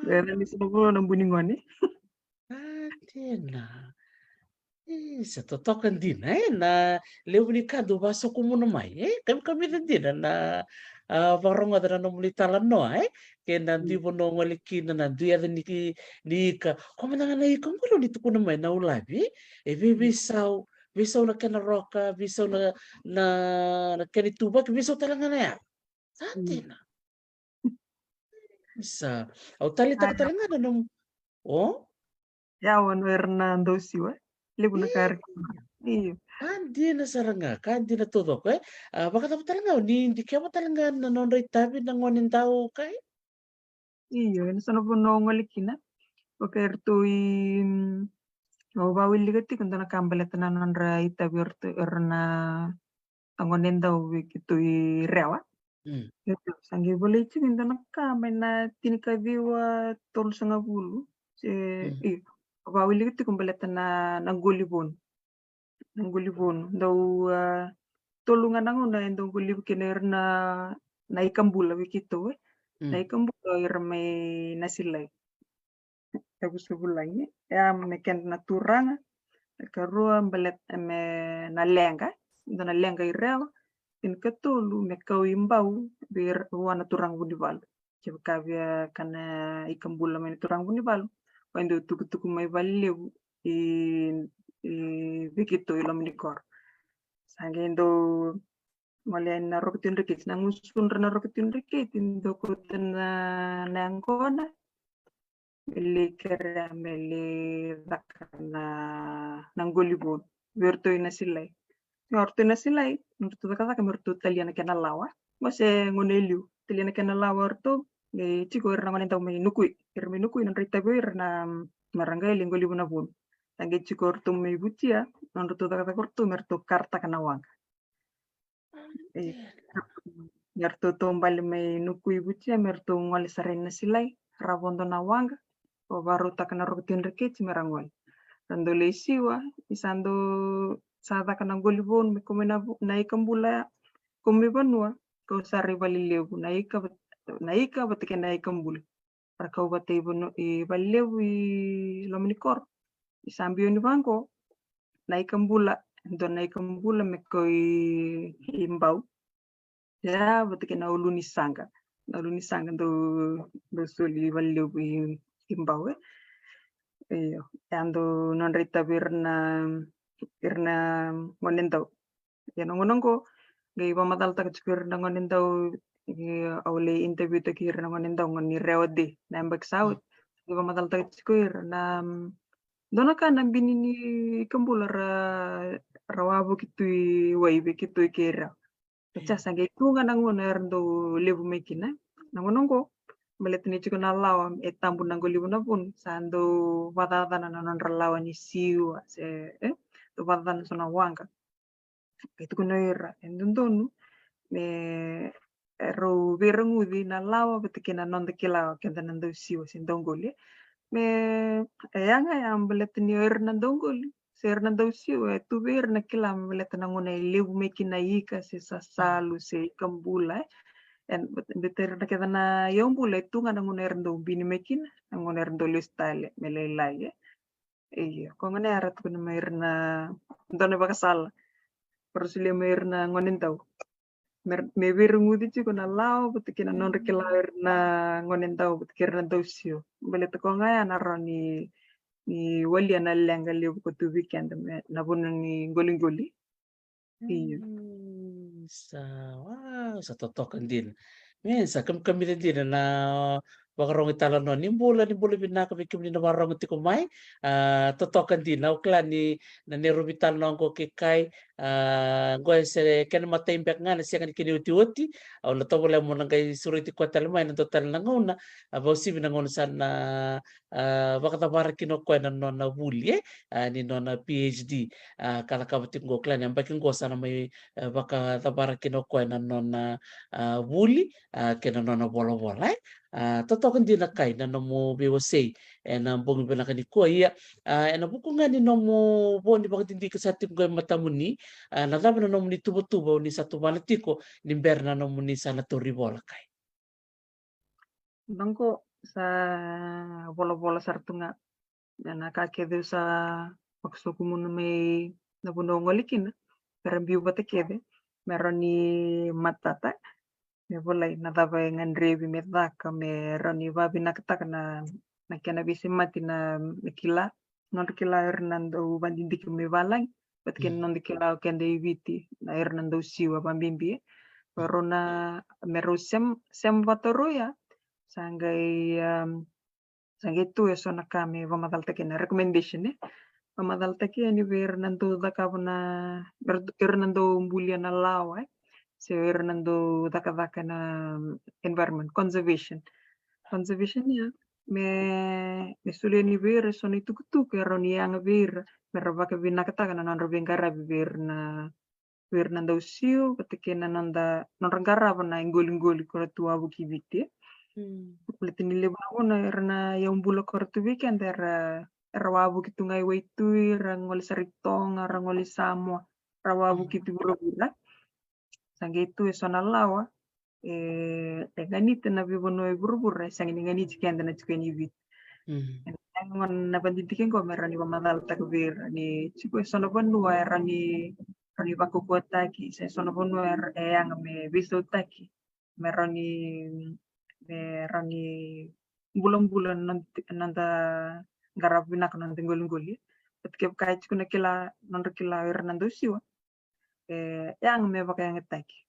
[SPEAKER 1] wah
[SPEAKER 2] ni sinogo na buningoni
[SPEAKER 1] tena Isa totokan din na leunikado basok ko muna mai kami na din na varonga da na mulitalan no kaya nandi mo no ngalikin na nandi ada ni ka komanda nga na ikaw mo nito ko na mai na ulabi bisaw na kanaroka bisaw na kanitubak bisaw talaga na yan sa atin na isa au talita ka talaga na nung oh
[SPEAKER 2] yawan Fernando siwa libu na kar
[SPEAKER 1] eh
[SPEAKER 2] iyo
[SPEAKER 1] Hindi na saranga ka, hindi na tudok baka dapat talaga hindi kaya mo talaga nanonood tabi ng wanin tao kay.
[SPEAKER 2] iyo sana po nongolikina okerto i bawili gati kung na kambalat na nandra itabi erna tangonenda wikitu i rewa
[SPEAKER 1] Hmm,
[SPEAKER 2] ito sangi boleh itu kinda nakkamay na tinikabiwa tol sa nga bulu si
[SPEAKER 1] hmm,
[SPEAKER 2] iyo bawili gati kumbalat na nanggulibon daw tulungan ako na indong gulib kiner na ikambula wikito
[SPEAKER 1] hmm.
[SPEAKER 2] na ikambula ir may nasilay sebulan ya meken naturanga karua mbalet me na lenga dona lenga irewa in katulu me kau imbau bir wana turang bunibal jeb kavya kana ikambula me turang bunibal quando tuku mai valeu e vikito ilo minikor sangendo mole na rokitin rikit na ngusun na rokitin rikit indo kutena nangkona Mele mele dakana nangolibon verto ina silai orto ina silai mertu kata mertu taliana kena lawa mose ngoneliu taliana kena lawa orto chico erna ngone tau mai nukui nan rita boir na marangai lingolibon na bun tangi chico orto mai butia non orto kata korto mertu karta kana wang mertu tombali mai nukui butia mertu ngole sarena silai rabondo na wanga o baru takana rokitin rikit merangol rando leisiwa isando sada kana golibon me komena na ikambula komi banua ko sari balilebu na ika batike na ikambula rakau bate bono e balilebu i lominikor isambio ni bango na ikambula ndo na ikambula me ko imbau ya batike na uluni sanga ndo soli balilebu imbau iyo ando non rita birna ngonendo ya nongonongo gai pamadal tak birna ngonendo awle interview tak birna ngonendo ngoni rewde na mbak saut gai pamadal tak na dona kana binini kambula rawabu kitui waibe kitui kera Pecah sangai tunga nangon erndo lebu mekina nangonongo meletini chiko na lawa etambu nangolibu na pun sando wadadana nanon relawa ni siwa se to wadadana sona wanga itu kuno ira endondonu me ro berengudi na lawa betikina non de kilawa kenda nando siwa sindongoli me yanga yang beletini ir nandongoli ser nando siwa tu ber na kilam beletana ngone lebu mekina ika se sasalu se kambula en beter na kita na yung bula itu nga nanguner do binimekin nanguner do listale melelay iyo kung nga arat ko na mayroon na ito na bakasal pero sila mayroon na ngonin daw may birungudi ko na lao butikin na non rekilawer na ngonin daw butikir na daw siyo balita ko nga yan aron ni wali na lenga liyo ko tu weekend na puno ni goling-goli iyo
[SPEAKER 1] sa totokan din. Minsan kami din na makarong itala no ni bola binaka bikim ni namarong ti kumay totokan din na ukla ni na nirubital no ko kikay go se ken mataimbek nga na siya kan kiniuti-uti aw lato wala mo nang kay suriti kwatal may na total na nguna abo si binangon sana baka tabara kinokwa na no na buli ni no na PhD kala kabating go klan yang baking go sana may baka tabara kinokwa na no na buli kena no bola-bola totoo hindi na kay na mo biwasay na bung binaka ni ko iya na buko nga ni no mo bo ni bakit hindi ka sa tim ko mata mo ni nalaman na mo ni tubo-tubo ni sa tumalatiko ni berna no mo ni sa naturibola kay
[SPEAKER 2] bangko sa bola-bola sartunga na kakede sa pagsuko mo na may nabunongolikin pero biu batakede meron ni matata me volay nadabay ngan revi medaka me roni babi nakataka na nakianabisi mati na nakila non kila Hernando bandindik me balang bat ken non kila kende iviti na Hernando siwa bambimbi pero na mero sem vatoroya sangai sangai tu eso na kami vamadaltake na recommendation vamadaltake ni Hernando dakavna Hernando mbulia na lawa si Hernando daka-daka na environment conservation niya me sulia ni ver so ni tuk-tuk ero ni ang ver pero baka binakata na non robengara ver na daw siyo patike na nanda non rangara na ingoli-ingoli ko tuwa buki biti ulit niliba ko na erna yung bulok ko tu weekend rawabu kitu ngai waitui rangoli saritong rangoli samo rawabu kitu bura-bura sangetu sona lawa ganit na bibono buru-bura sangini ganit kenda na chukeni vit ngon na pendidikan ko meron ni pamadal takbir ni chiku sono bonua era ni bakukota ki se sono bonua yang me bisu taki meron ni bulan-bulan nanda garap binak nanda ngol-ngoli ketika kait chiku na kila nanda kila er nanda siwa yang me bakay ngetaki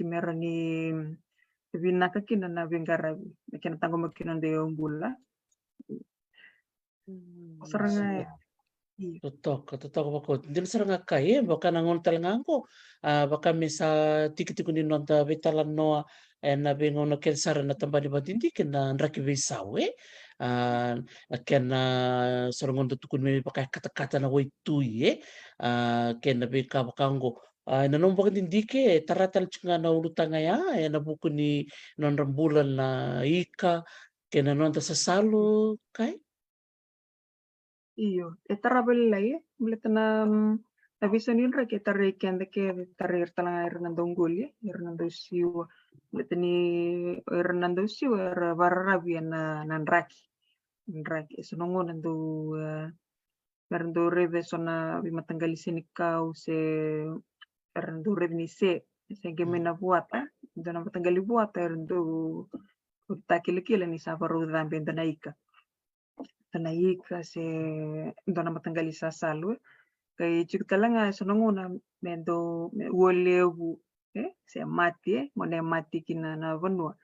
[SPEAKER 2] meron ni binaka kina na bingarabi kina tango makina de umbula saranga
[SPEAKER 1] Totok bako. Din sarang kai baka nangon talangangko. Baka misa tiki-tiki ni nonta bitalan noa na bingo na ken sara na tambani batindi ken na raki bisawe. Ken na sorongon tukun me baka kata-kata na way tuye. Ken na bika bakango. Nanong baka tindike taratal nga na ulutanga ya na buku ni non rembulan na ika ken na nonta sa salo kai.
[SPEAKER 2] Iyo, tarabelai mletna avisonin ra ke tarre kende ke tarre tala Hernando Ngoli, Hernando Siwa, mletni Hernando Siwa ra barrabi na nraki sonongo nando Hernando reve sona bimatanggali sinikau se Hernando reve ni se gemena buata, dona matanggali buata Hernando utakile ni sabaru dambe danaika. Tanaika se dona matanggali sa salu kay chiktalanga sononguna mendo wolebu se mati mone mati kina na vanua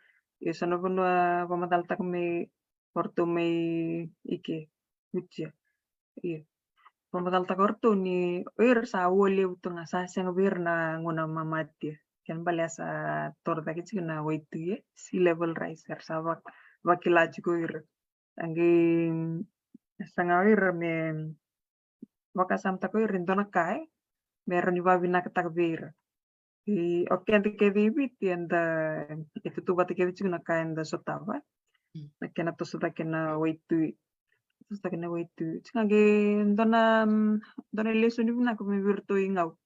[SPEAKER 2] sono vanua pamatalta kami porto may ike ucia iya pamatalta korto ni sa wolebu to nga sa seng na nguna mamati kan balasa torta kichina waitu sea level rise sa wakilaji ko angge sangawir me wakasam tako rindona kai meron iwabi na katakbir oke ante ke bibit anda itu tu bate ke bichu na kai anda sotawa nakena to sota kena waitu cingage dona leso ni bina ko me virtu ingau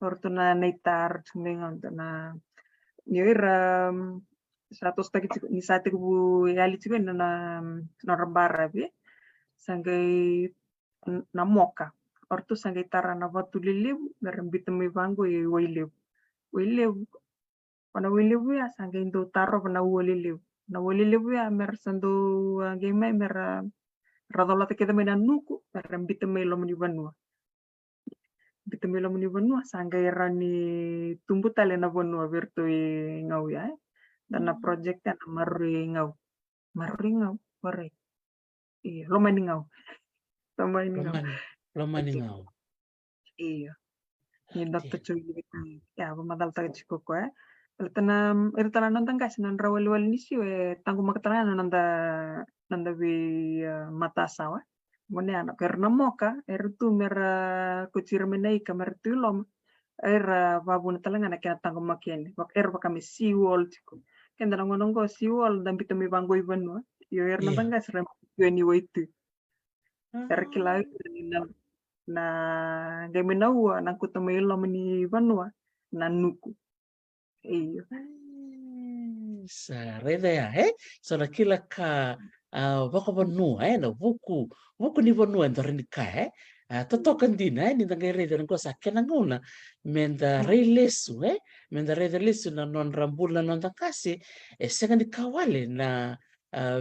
[SPEAKER 2] fortuna naitar cumengau dona nyira 100 taki ni sate ku yali ciku na rambara bi sangai na moka ortu sangai tara na watu liliu merembita me bango e wailew pana wailew ya sangai ndo taro pana walilew na walilew ya mer sando game mer radola te keda mena nuku merembita me lo meni banua bita me lo meni banua sangai rani tumbu tale na banua virtu ngau ya dan na project na maringau pare lo maningau
[SPEAKER 1] Lomaningau.
[SPEAKER 2] iya ni dokter cuy ya pemadal tahu cukup ko tanam irtana nantang kasi nan rawal nisi we tanggu makatana nanda bi mata sawa mone anak karena moka tu mera kucir menai kamar tulom era babun talangan anak tanggu makian wak kami siwol cukup kan dalam ngononggo siwol dan bitami banggo ibanu yo nantang kasi rem ni waitu kilai na gaminawa na kutamelo mani vanua na nuku iyo
[SPEAKER 1] Sareda ya so kila ka baka vanua na vuku ni vanua ndar ni ka totokan dina ni tangai reda ko sa kenanguna menda relesu na non rambula non takasi senga di kawale na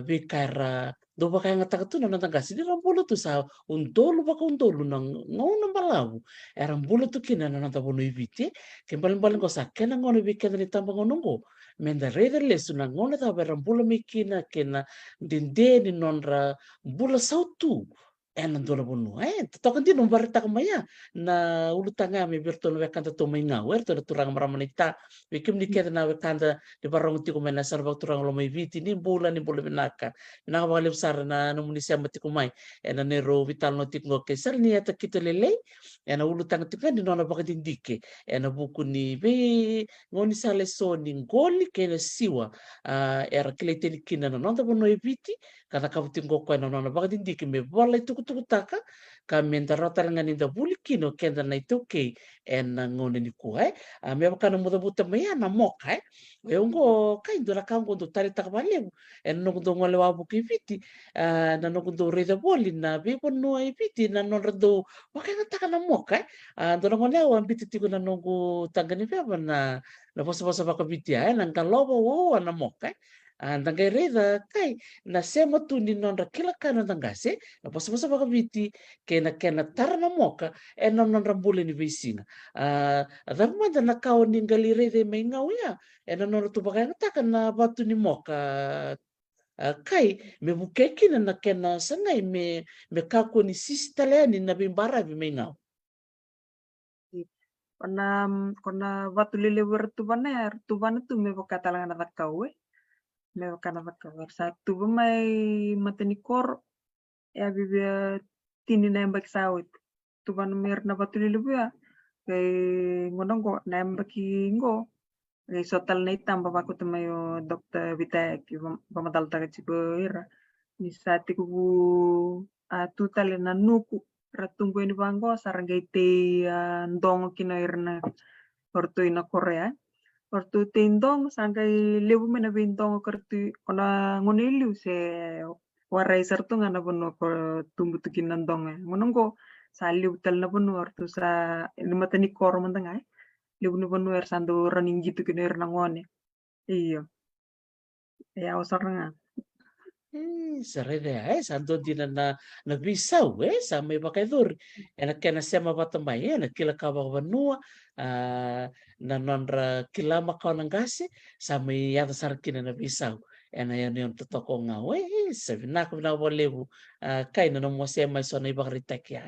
[SPEAKER 1] bikara do baka nga takatu na natangasi di rambulo tu sa baka untolo nang ngono balawu rambulo tu kina na natabono ibiti kembali ko sa kena ngono bikena ni tambang ngono menda reda lesu na ngono ta rambulo mikina kena dinde ni nonra bula sautu nandolo bono tokan di nombarita kamaya na ulutanga mi virtual wekanta to mainga to turang maramanita wikim ni keda na wekanta di barong ti kumena sarba turang lo mai viti ni bola binaka na wale sar na numunisia mati kumai na nero vital no tikno ke sar ni ata kita lele na ulutanga ti di nona baka dindike na buku ni be ngoni sale so ni ngoli ke na siwa era kilete ni kina na nonta bono viti kata kabuting ko na nona baka dindike me bola itu tukutaka kami ndarota nga ninda buli kino kenda na ituke en ngone ni kuai me bakana muda buta me na moka e ungo kai ndora kango ndo tari takabale en no ndo ngole wa buki viti na no ndo reda boli na be no ai viti na no ndo wakanga taka na moka ndora ngole wa biti tiku na no tangani be na posa baka viti na ngalobo wo na moka ndangai reda kai na sema tu ni nonra kila kana ndangase na posa baka viti kena tara na moka na nonra bule ni visina dava manda na kao ni ngali reda mai ngau ya na nonra tu baka taka na batu ni moka kai me bukekina na kena sangai me kako ni sistale ni na bimbara vi mai ngau
[SPEAKER 2] kona watu lile tubana tu me bakatalangan na kau me bakana kau satu mai matani kor ya bibia tini na mbak sawit tubana mer na watu lile bia kay ngonongo na mbaki ngo kay sotal na itamba baku tumayo dokter Vitek pamadal taga chico ira ni sati kubu tutale na nuku ratunggu ini banggo sarangay te ndongo kino irna orto ina Korea orto te ndong sangay lebu mena bindong kartu kona ngoniliu se waray sarto nga na bono ko tumbutu kinandong ngonongo sa liu tal na bono orto sa limata ni kor mandangay liu na bono er sando running gitu kino irna ngone iyo ya osar nga
[SPEAKER 1] sarere santo dina na bisau sa may bakaidur ena kena sema batamai na kila kawa vanua na nonra kila makau nangasi sa may yata sarkina na bisau ena yan yung totoko nga sabi na ko na walewu kay na mo sema so na ibang ritek ya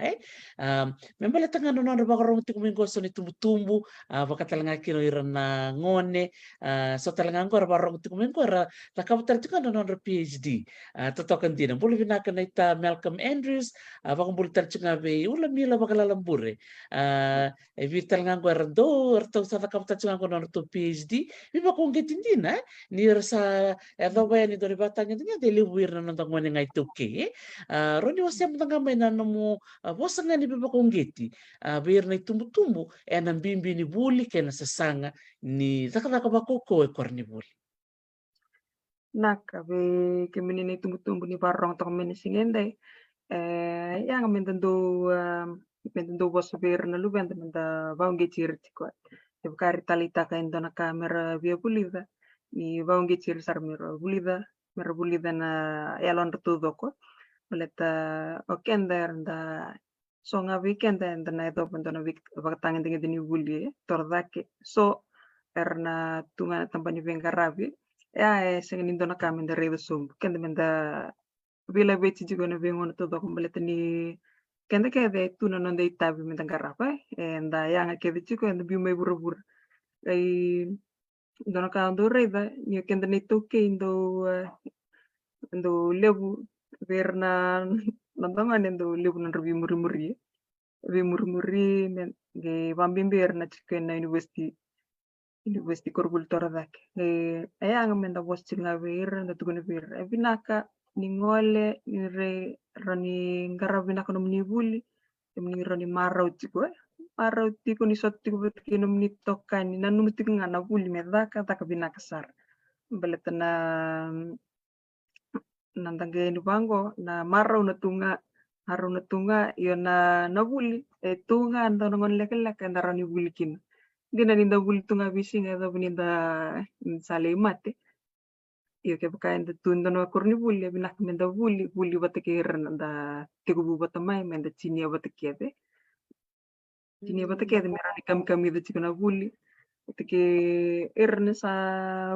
[SPEAKER 1] membala tanga no nonra bakarong tikumingo so ni tumbu baka talanga kino iran na ngone so talanga ngor barong tikumingo ra takabutar tukan no nonra PhD totokan din ang buli binaka na ita Malcolm Andrews bakang buli tarchunga be ulam nila bakalalambure vital nga ko erdo erto sa takabutar ko no to PhD mi bakong getin din ni sa erdo ba ni dori batanya din deli wir na nang ngone ngai tuke roni wasya mtanga may na mo bosa nga ni bakong geti bir na tumbu nang bimbi ni buli kena sasanga ni takataka bakoko e korni buli
[SPEAKER 2] naka be kemenini tumbu-tumbu ni barong to kemeni singende yang mentendo bos ver na luben menda baunge cirti ko e kari talita ka na kamera via bulida ni baunge cir sar mera bulida na elon todo ko boleta okender da songa weekend and na edo na week bakatangin dingi buli tordake so erna tunga tampani vengarabi sengin indona kami da redo sum kende menda vila beti juga na vengono todo kombaleta ni kende kede tuna non dei tabi menda garapa enda yanga kede chico enda biu mai burubur ai indona ka ndo reda ni kende ni toke indo lebu verna nandanga endo lebu nan rebi muri men ge bambimber na chicken na university korbul toradak ayanga menda bos chinga ver na tugune ver binaka ningole nire rani garabina kono mnibuli mni rani marau tiko marau tiko ni sotti ko kino mni tokkani nanu mtiko ngana buli medaka taka binaka sar beletana nandange ni bango na marau na tunga yo na buli tunga ando ngon lekelek na rani buli kin dina ninda buli tunga bisinga da buninda sale mate iyo ke bakain da tunda no korni buli binak menda buli batakir da tigubu batamai menda chinia batakede merani kami da chikuna buli batake erna sa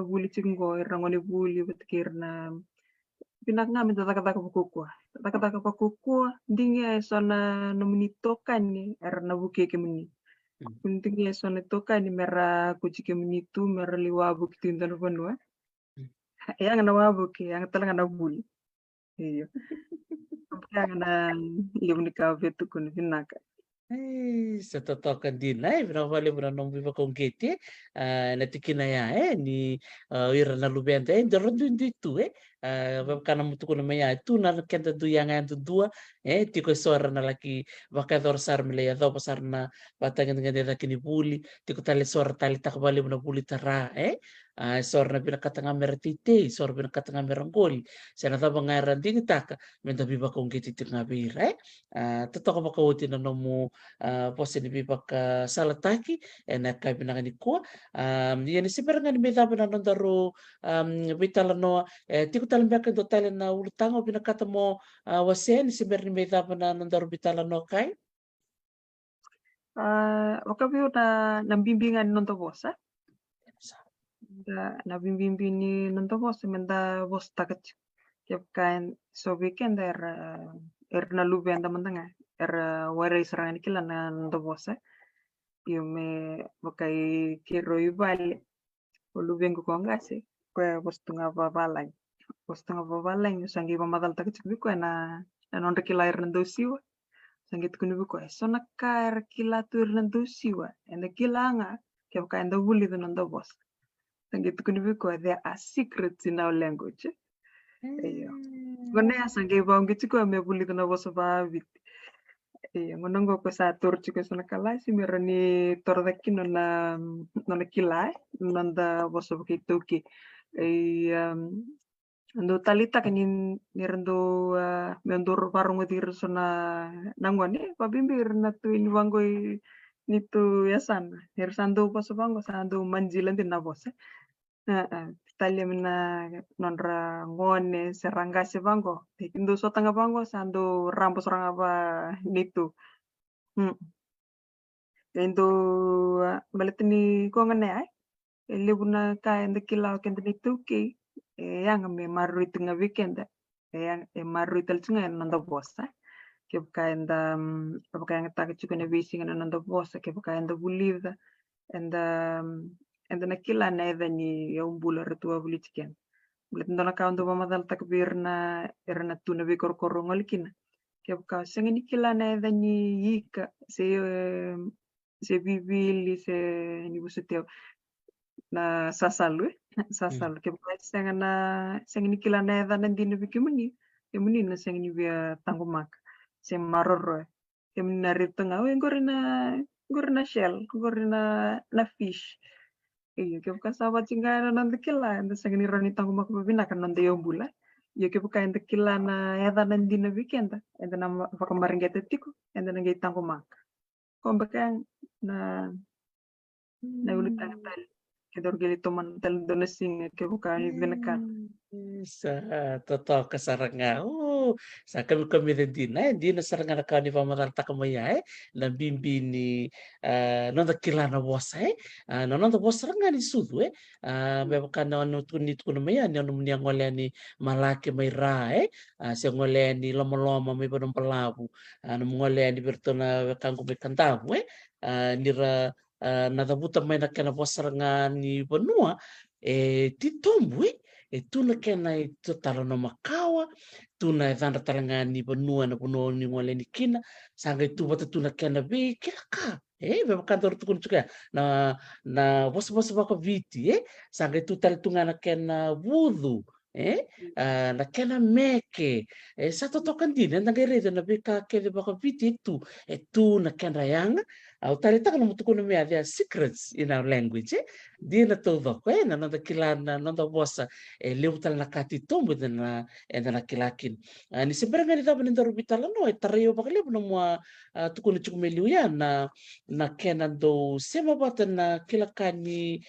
[SPEAKER 2] buli chingo erna ngoni buli batakir na binak ngamin da taka pakukua dingi sona nominitokan ni erna buke kemini kuntingi sona tokan ni mera kuchike minitu mera liwabu kitinda no banua yang na wabuke yang talaga na buli iyo yang na iyo ni ka vetu kun vinaka
[SPEAKER 1] sa totokan din binawali mo na nung biba kong gete natikinaya ni ira na lubenta doron din dito kana mutukuna maya tuna kenta du yang antu dua tiko sora na laki vakador sar mile ya do pasar na batang dengan laki ni buli tiko tali sora tali takbali na buli tara sora na bina katanga meratite sora bina katanga merangkoli sana taba ngairan dingi taka menta biba kong kiti tinga bira totoko baka uti na nomu pose ni biba ka salataki na kai bina ni kuwa yani sebenarnya ni meta bina nondaru vitala noa tiko tali mbaka do tali na ulutanga bina kata mo waseni sebenarnya meta bina nondaru vitala no kai
[SPEAKER 2] Wakabi na bimbingan nonto bosa. Na bimbini nonto bosa menda bos takat. Kep kain so weekend na lube anda mantanga wara israngani kila na nonto bosa. Yo me wakai kiro ibali. Lube ngu ko ngasi. Kwe bos tunga babalay. Bos tunga babalay sangi pamadal takat ko na nonto kila nando siwa. Sangit kunu ko so nakar kila tur nando siwa. Enda kila nga kep kain da wuli nando bos. Sangit kunu ko there are secrets in our language. Iyo. Ngone asange baongi chiko me buli na bos ba bit. Iyo ngonongo ko sa tur chiko so nakala si merani torda kino na kila nanda bos ba kitoki. Ando talita kanin nirando mendur parung dir so na nangwani pabimbir na tu ini wangoi nitu yasan. Nirsando bos bango sando manjilan din na bos. Talia mina nonra ngone serangga se bango. Indo so tanga bango sando rambos ranga ba nitu. Indo baletini ko ngane ay. Libuna ka enda kilaw kenda nitu ki. Yang me maru itu nga weekend. Yang maru itu nga nanda bosa. Kaya enda kaya taka chuko na wisi nga nanda bosa. Kaya enda bulida. Enda nakila na eda ni umbula retua buli chicken. Bulat ndo na kaundo mamadal takbir na era na tuna be korkoro ngolikina. Kaya ka senga nikila na eda ni yika se bibili se ni busuteo na sasalu sasalu kaya ka senga nikila na eda nandina bikimuni. Kemuni na senga ni bia tangumak. Se maroro. Kemuni na rito nga gorina shell, gorina na fish. Iya, ke bukan sahabat cingana nanti kila, anda sangini rani tanggung mak babina kan nanti yombula. Iya, ke bukan anda kila na yada nanti na weekend, anda nama kemarin kita tiku, anda nanti tanggung mak. Kau bukan na ulit tang tal, kita orgili toman tal donasing ke bukan ibinakan.
[SPEAKER 1] Sa totoo ka saranga. Sa kami rin din hindi na saranga na kani pamaralta kamaya na bimbini nonda kilana bosa nonda bosa nga ni sudu beba kana no tunit ko na maya ni ano muni ngole ni malaki may ra si ngole ni loma may panong palabu ano ngole ni berto na kanggo may kantabu nira nadabuta may nakana bosa nga ni banua titombu tuna kena i tala no makawa tuna dhanda talanga ni banua na puno ni ngole ni kina sanga tu bata tuna kena be kaka be kantor tukun juga na bos baka viti sanga tu tal tunga na kena wudu na kena meke sa totokan din na gereda na be ka ke baka viti tu na kena yang au tali taka na mutukun me there secrets in our language dia na todo na nanda kilana nanda bosa leutal na kati tombo na na kilakin ni sebenarnya ni tabu nda rubitala no tarayo bakale no mo tukun chukumeliu ya na kenan do sema bata na kilakani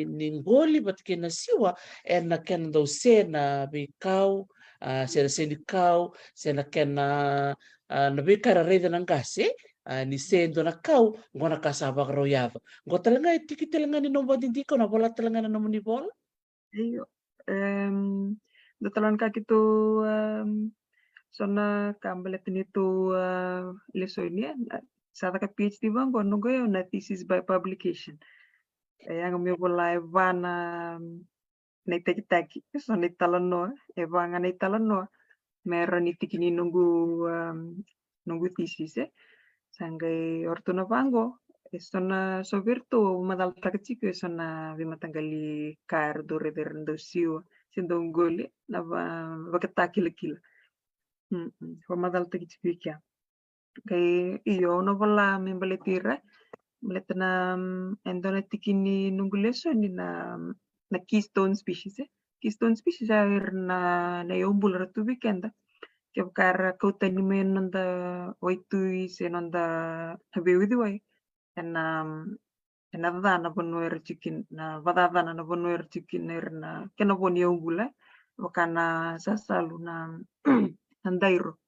[SPEAKER 1] ni ngoli bat kena siwa na kenan do se na bikau se ni kau se na kena na bikara reda nang kasi ni sendo na kau ngona kasaba royava ngo talanga tiki talanga ni nomba dindiko na bola talanga na nomuni bola
[SPEAKER 2] Iyo, datalan ka kito sona kambalet nito leso ini sa ka PhD bang ko no goyo na thesis by publication. Yang mi bolay vana na itaki so ni talano vanga na talano meron itikini nunggu thesis sangai ortuna bango sona so virtu madal takachiko sona vimatanggali kar dore derndo siwa sindongoli na bakita kila-kila. Formadal tagi chipika. Kay iyo no wala membaletira maletna endona tikini nunguleso ni na keystone species. Keystone species air na yombul ratu weekend. Kaya kara kautani mo yun nanda waitui se nanda habewidi way. Na vadana bonoer chicken na vadana na bonoer chicken na kena bon yombula wakana sasalu na nandairo.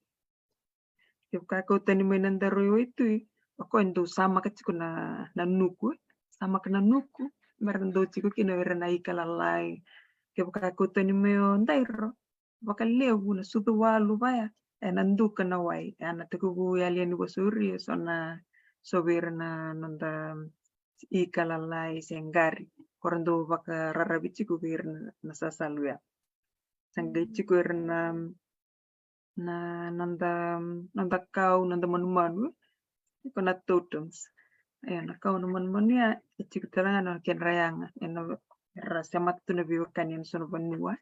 [SPEAKER 2] Kaya kautani mo yun nanda royo waitui. Ako endo sama kachiko na nuku. Sama ka na nuku. Meron do chiko kinoera na ikalalay. Kaya kautani mo yun dairo. Wakalewu na sudu walu baya nanduka na wai ana tukugu yalian wasuri so na sobir na nanda ikalalai sengari korando baka rarabichi kubir na sasalu ya sanggaichi kuir na nanda kau nanda manu kona totems na kau na manu ya ichiku talanga ken rayanga eno rasamat tu na biwakan yan sono banua.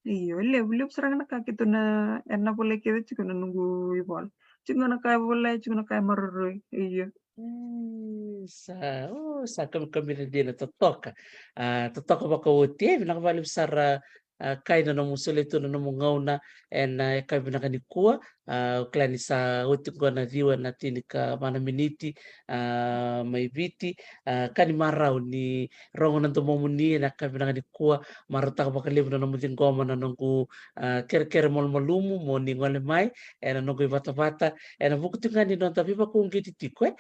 [SPEAKER 2] Iyo, lep serang nak kita na enak boleh kita juga nunggu ibol. Juga nak kaya boleh, juga nak kaya marurui. Iyo.
[SPEAKER 1] Sa kami na din na totoka. Totoka ba ka uti, binakabalib sara kay na namusuli ito na namungaw na kay binakanikua. Klani sa uti ko na diwa na tinika mana miniti, may biti. Kani maraw ni rongo na tumumuni na kay binakanikua. Marutaka ba kalib na namuting goma na nunggu kere-kere malumu mo ni ngole mai. Na nunggu bata-bata. Na bukutin nga ni nonta biba kung gititiko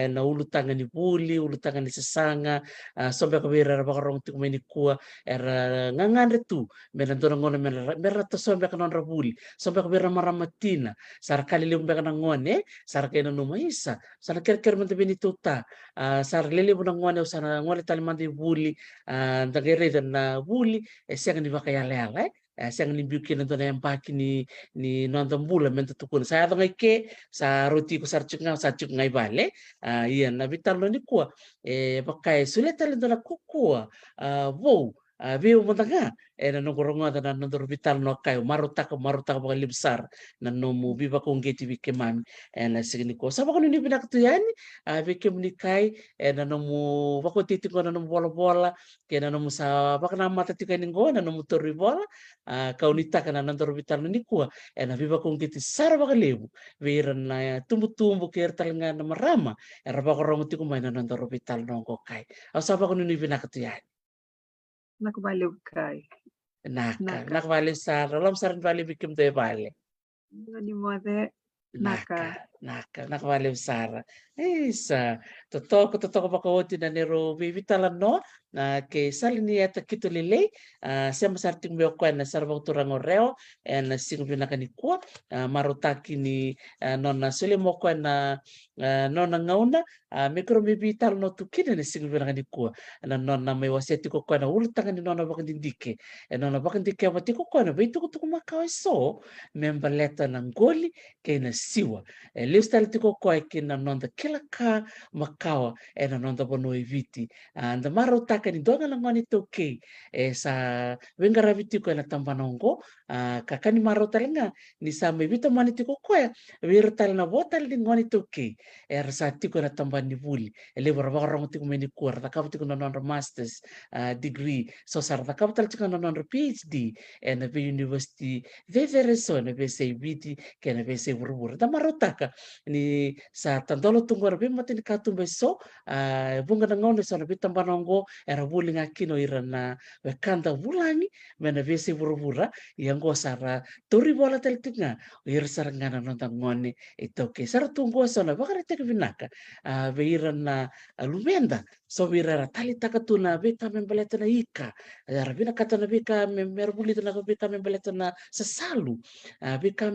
[SPEAKER 1] na ulutangan ni buli, ulutangan ni sesanga, sampai ke bira bakarong tik meni kua era ngangan retu, menan dorong ngone mera to sampai ke non rabuli, sampai ke bira maramatina, sar kali limbe kana ngone, sar ke no numaisa, sar ker mante beni tuta, sar lele buna ngone usana ngone tali mante buli, dagere dan buli, siang ni bakaya lele. Siang ni bikin nonton yang paki ni nonton bulan menta tukun saya to ke sa roti ko sarchuk ngai bale iya na vital ni kuwa pakai sulit talento na kukua wow view mo tanga na nongorong na nondor vital no kayo marutak ba libsar na no mo biba kung geti bike mami na signi ko sa ba ni pinaktuyan bike mo ni kai na no mo bako titi ko na no bola kaya na no mo sa baka na mata tikai ningo na no mo tori bola kaunita ka na nondor vital ni kuwa na biba kung geti sar baka lebu viran na tumbu-tumbu kaya talaga na marama era ba ko ti kumain na nondor vital no ko kai sa ba ko ni pinaktuyan
[SPEAKER 2] Nakabaliw kay.
[SPEAKER 1] nakabali sa rolam saran bali bikim te bali
[SPEAKER 2] Ni mo de
[SPEAKER 1] nakabali sara isa totoko bakawoti na nero bibitalan no na ke salini ata kitulile siya masarting biokwan na sarabang turang oreo na sing binakanikua marutaki ni nona sulimo kwa na nona ngauna mikro bibital no tukina ni sing binakanikua na nona may waseti ko kwa na ulutangan ni nona bakandindike nona bakandindike amati ko kwa na baitu ko tukumakawai so membaleta ng goli kay na siwa listal tiko kwa kina nonda kila ka makawa na nonda bono eviti anda maro taka ni donga langoni toke sa wengara viti ko na tambanongo kakani maro talenga ni sa mevita mani tiko kwa wirtal na botal ni ngoni toke sa tiko na tambani buli lebar bakarong tiko meni kuar takap tiko na nonda masters degree so sar takap tal tiko na nonda PhD na be university very so na be say viti kena be say buru da marotaka ni sa tandolo tunggu rabi mati ni katumbe so bunga na ngone sa rabi tambanongo era bulinga kino irana wekanda bulangi mena besi buru-bura yang go sara tori bola tel tinga ir sarangana nonta ngone ito ke sara tunggu so na bakare tek binaka be irana lumenda so birara tali takatuna beka membeleta na ika rabina kata na beka merbuli na beka membeleta na sesalu beka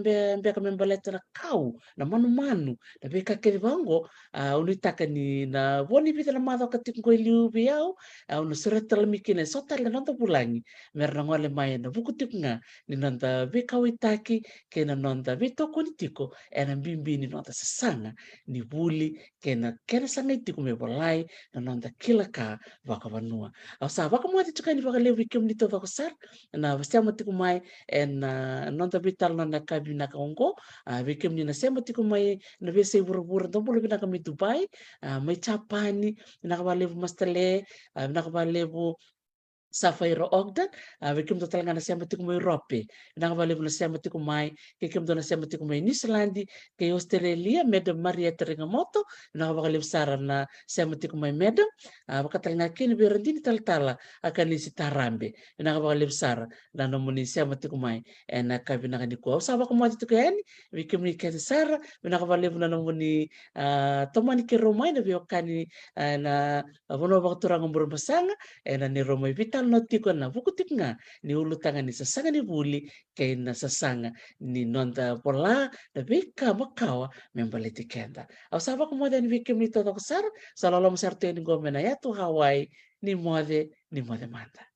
[SPEAKER 1] membeleta na kau na manu manu na be ka ke bango unu takani na woni vita na madho ka tingo liu biao unu seretal mikine sota le nonta pulangi merna ngole mai na buku tiknga ni nonta be kawitaki ke na nonta be toko ni tiko ena bimbi ni nonta sasanga ni buli ke na kena sanga itiku me bolai na nonta kila ka waka vanua au sa waka mwati tuka ni waka lewi kim ni toto sar na wasema tiku mai en nonta vital na kabi na kaongo vikim ni na sema tiku mai na vese buru-buru ntombo lebi na kami Dubai mai Japani na kabalevu mastele na kabalevu Safairo Ogden, vikim to talaga nasema tiku mai Europe, na kabalevu nasema tiku mai, kikim to nasema tiku mai New Zealand, ke Australia, Madam Maria Terengamoto, na kabalevu sara na sema tiku mai Madam, bakatalaga kini berendini tala-tala akan isi tarambe, na kabalevu sara na nomoni sema tiku mai, na kabina ni ko. Sa baka mo tiku yani, vikim ni kete sara, na kabalevu na nomoni tomani ke Romai na biokani na vono bakaturang umbur masanga, na ni Romai vital no tiko na buku tiknga ni ulu tangan ni sasanga ni buli kay na sasanga ni nonda pola na bika makawa membaliti kenda. Au saba ko moda ni bikim ni toto kusar salalo masarto ni gomena ya tu Hawaii ni mode manda.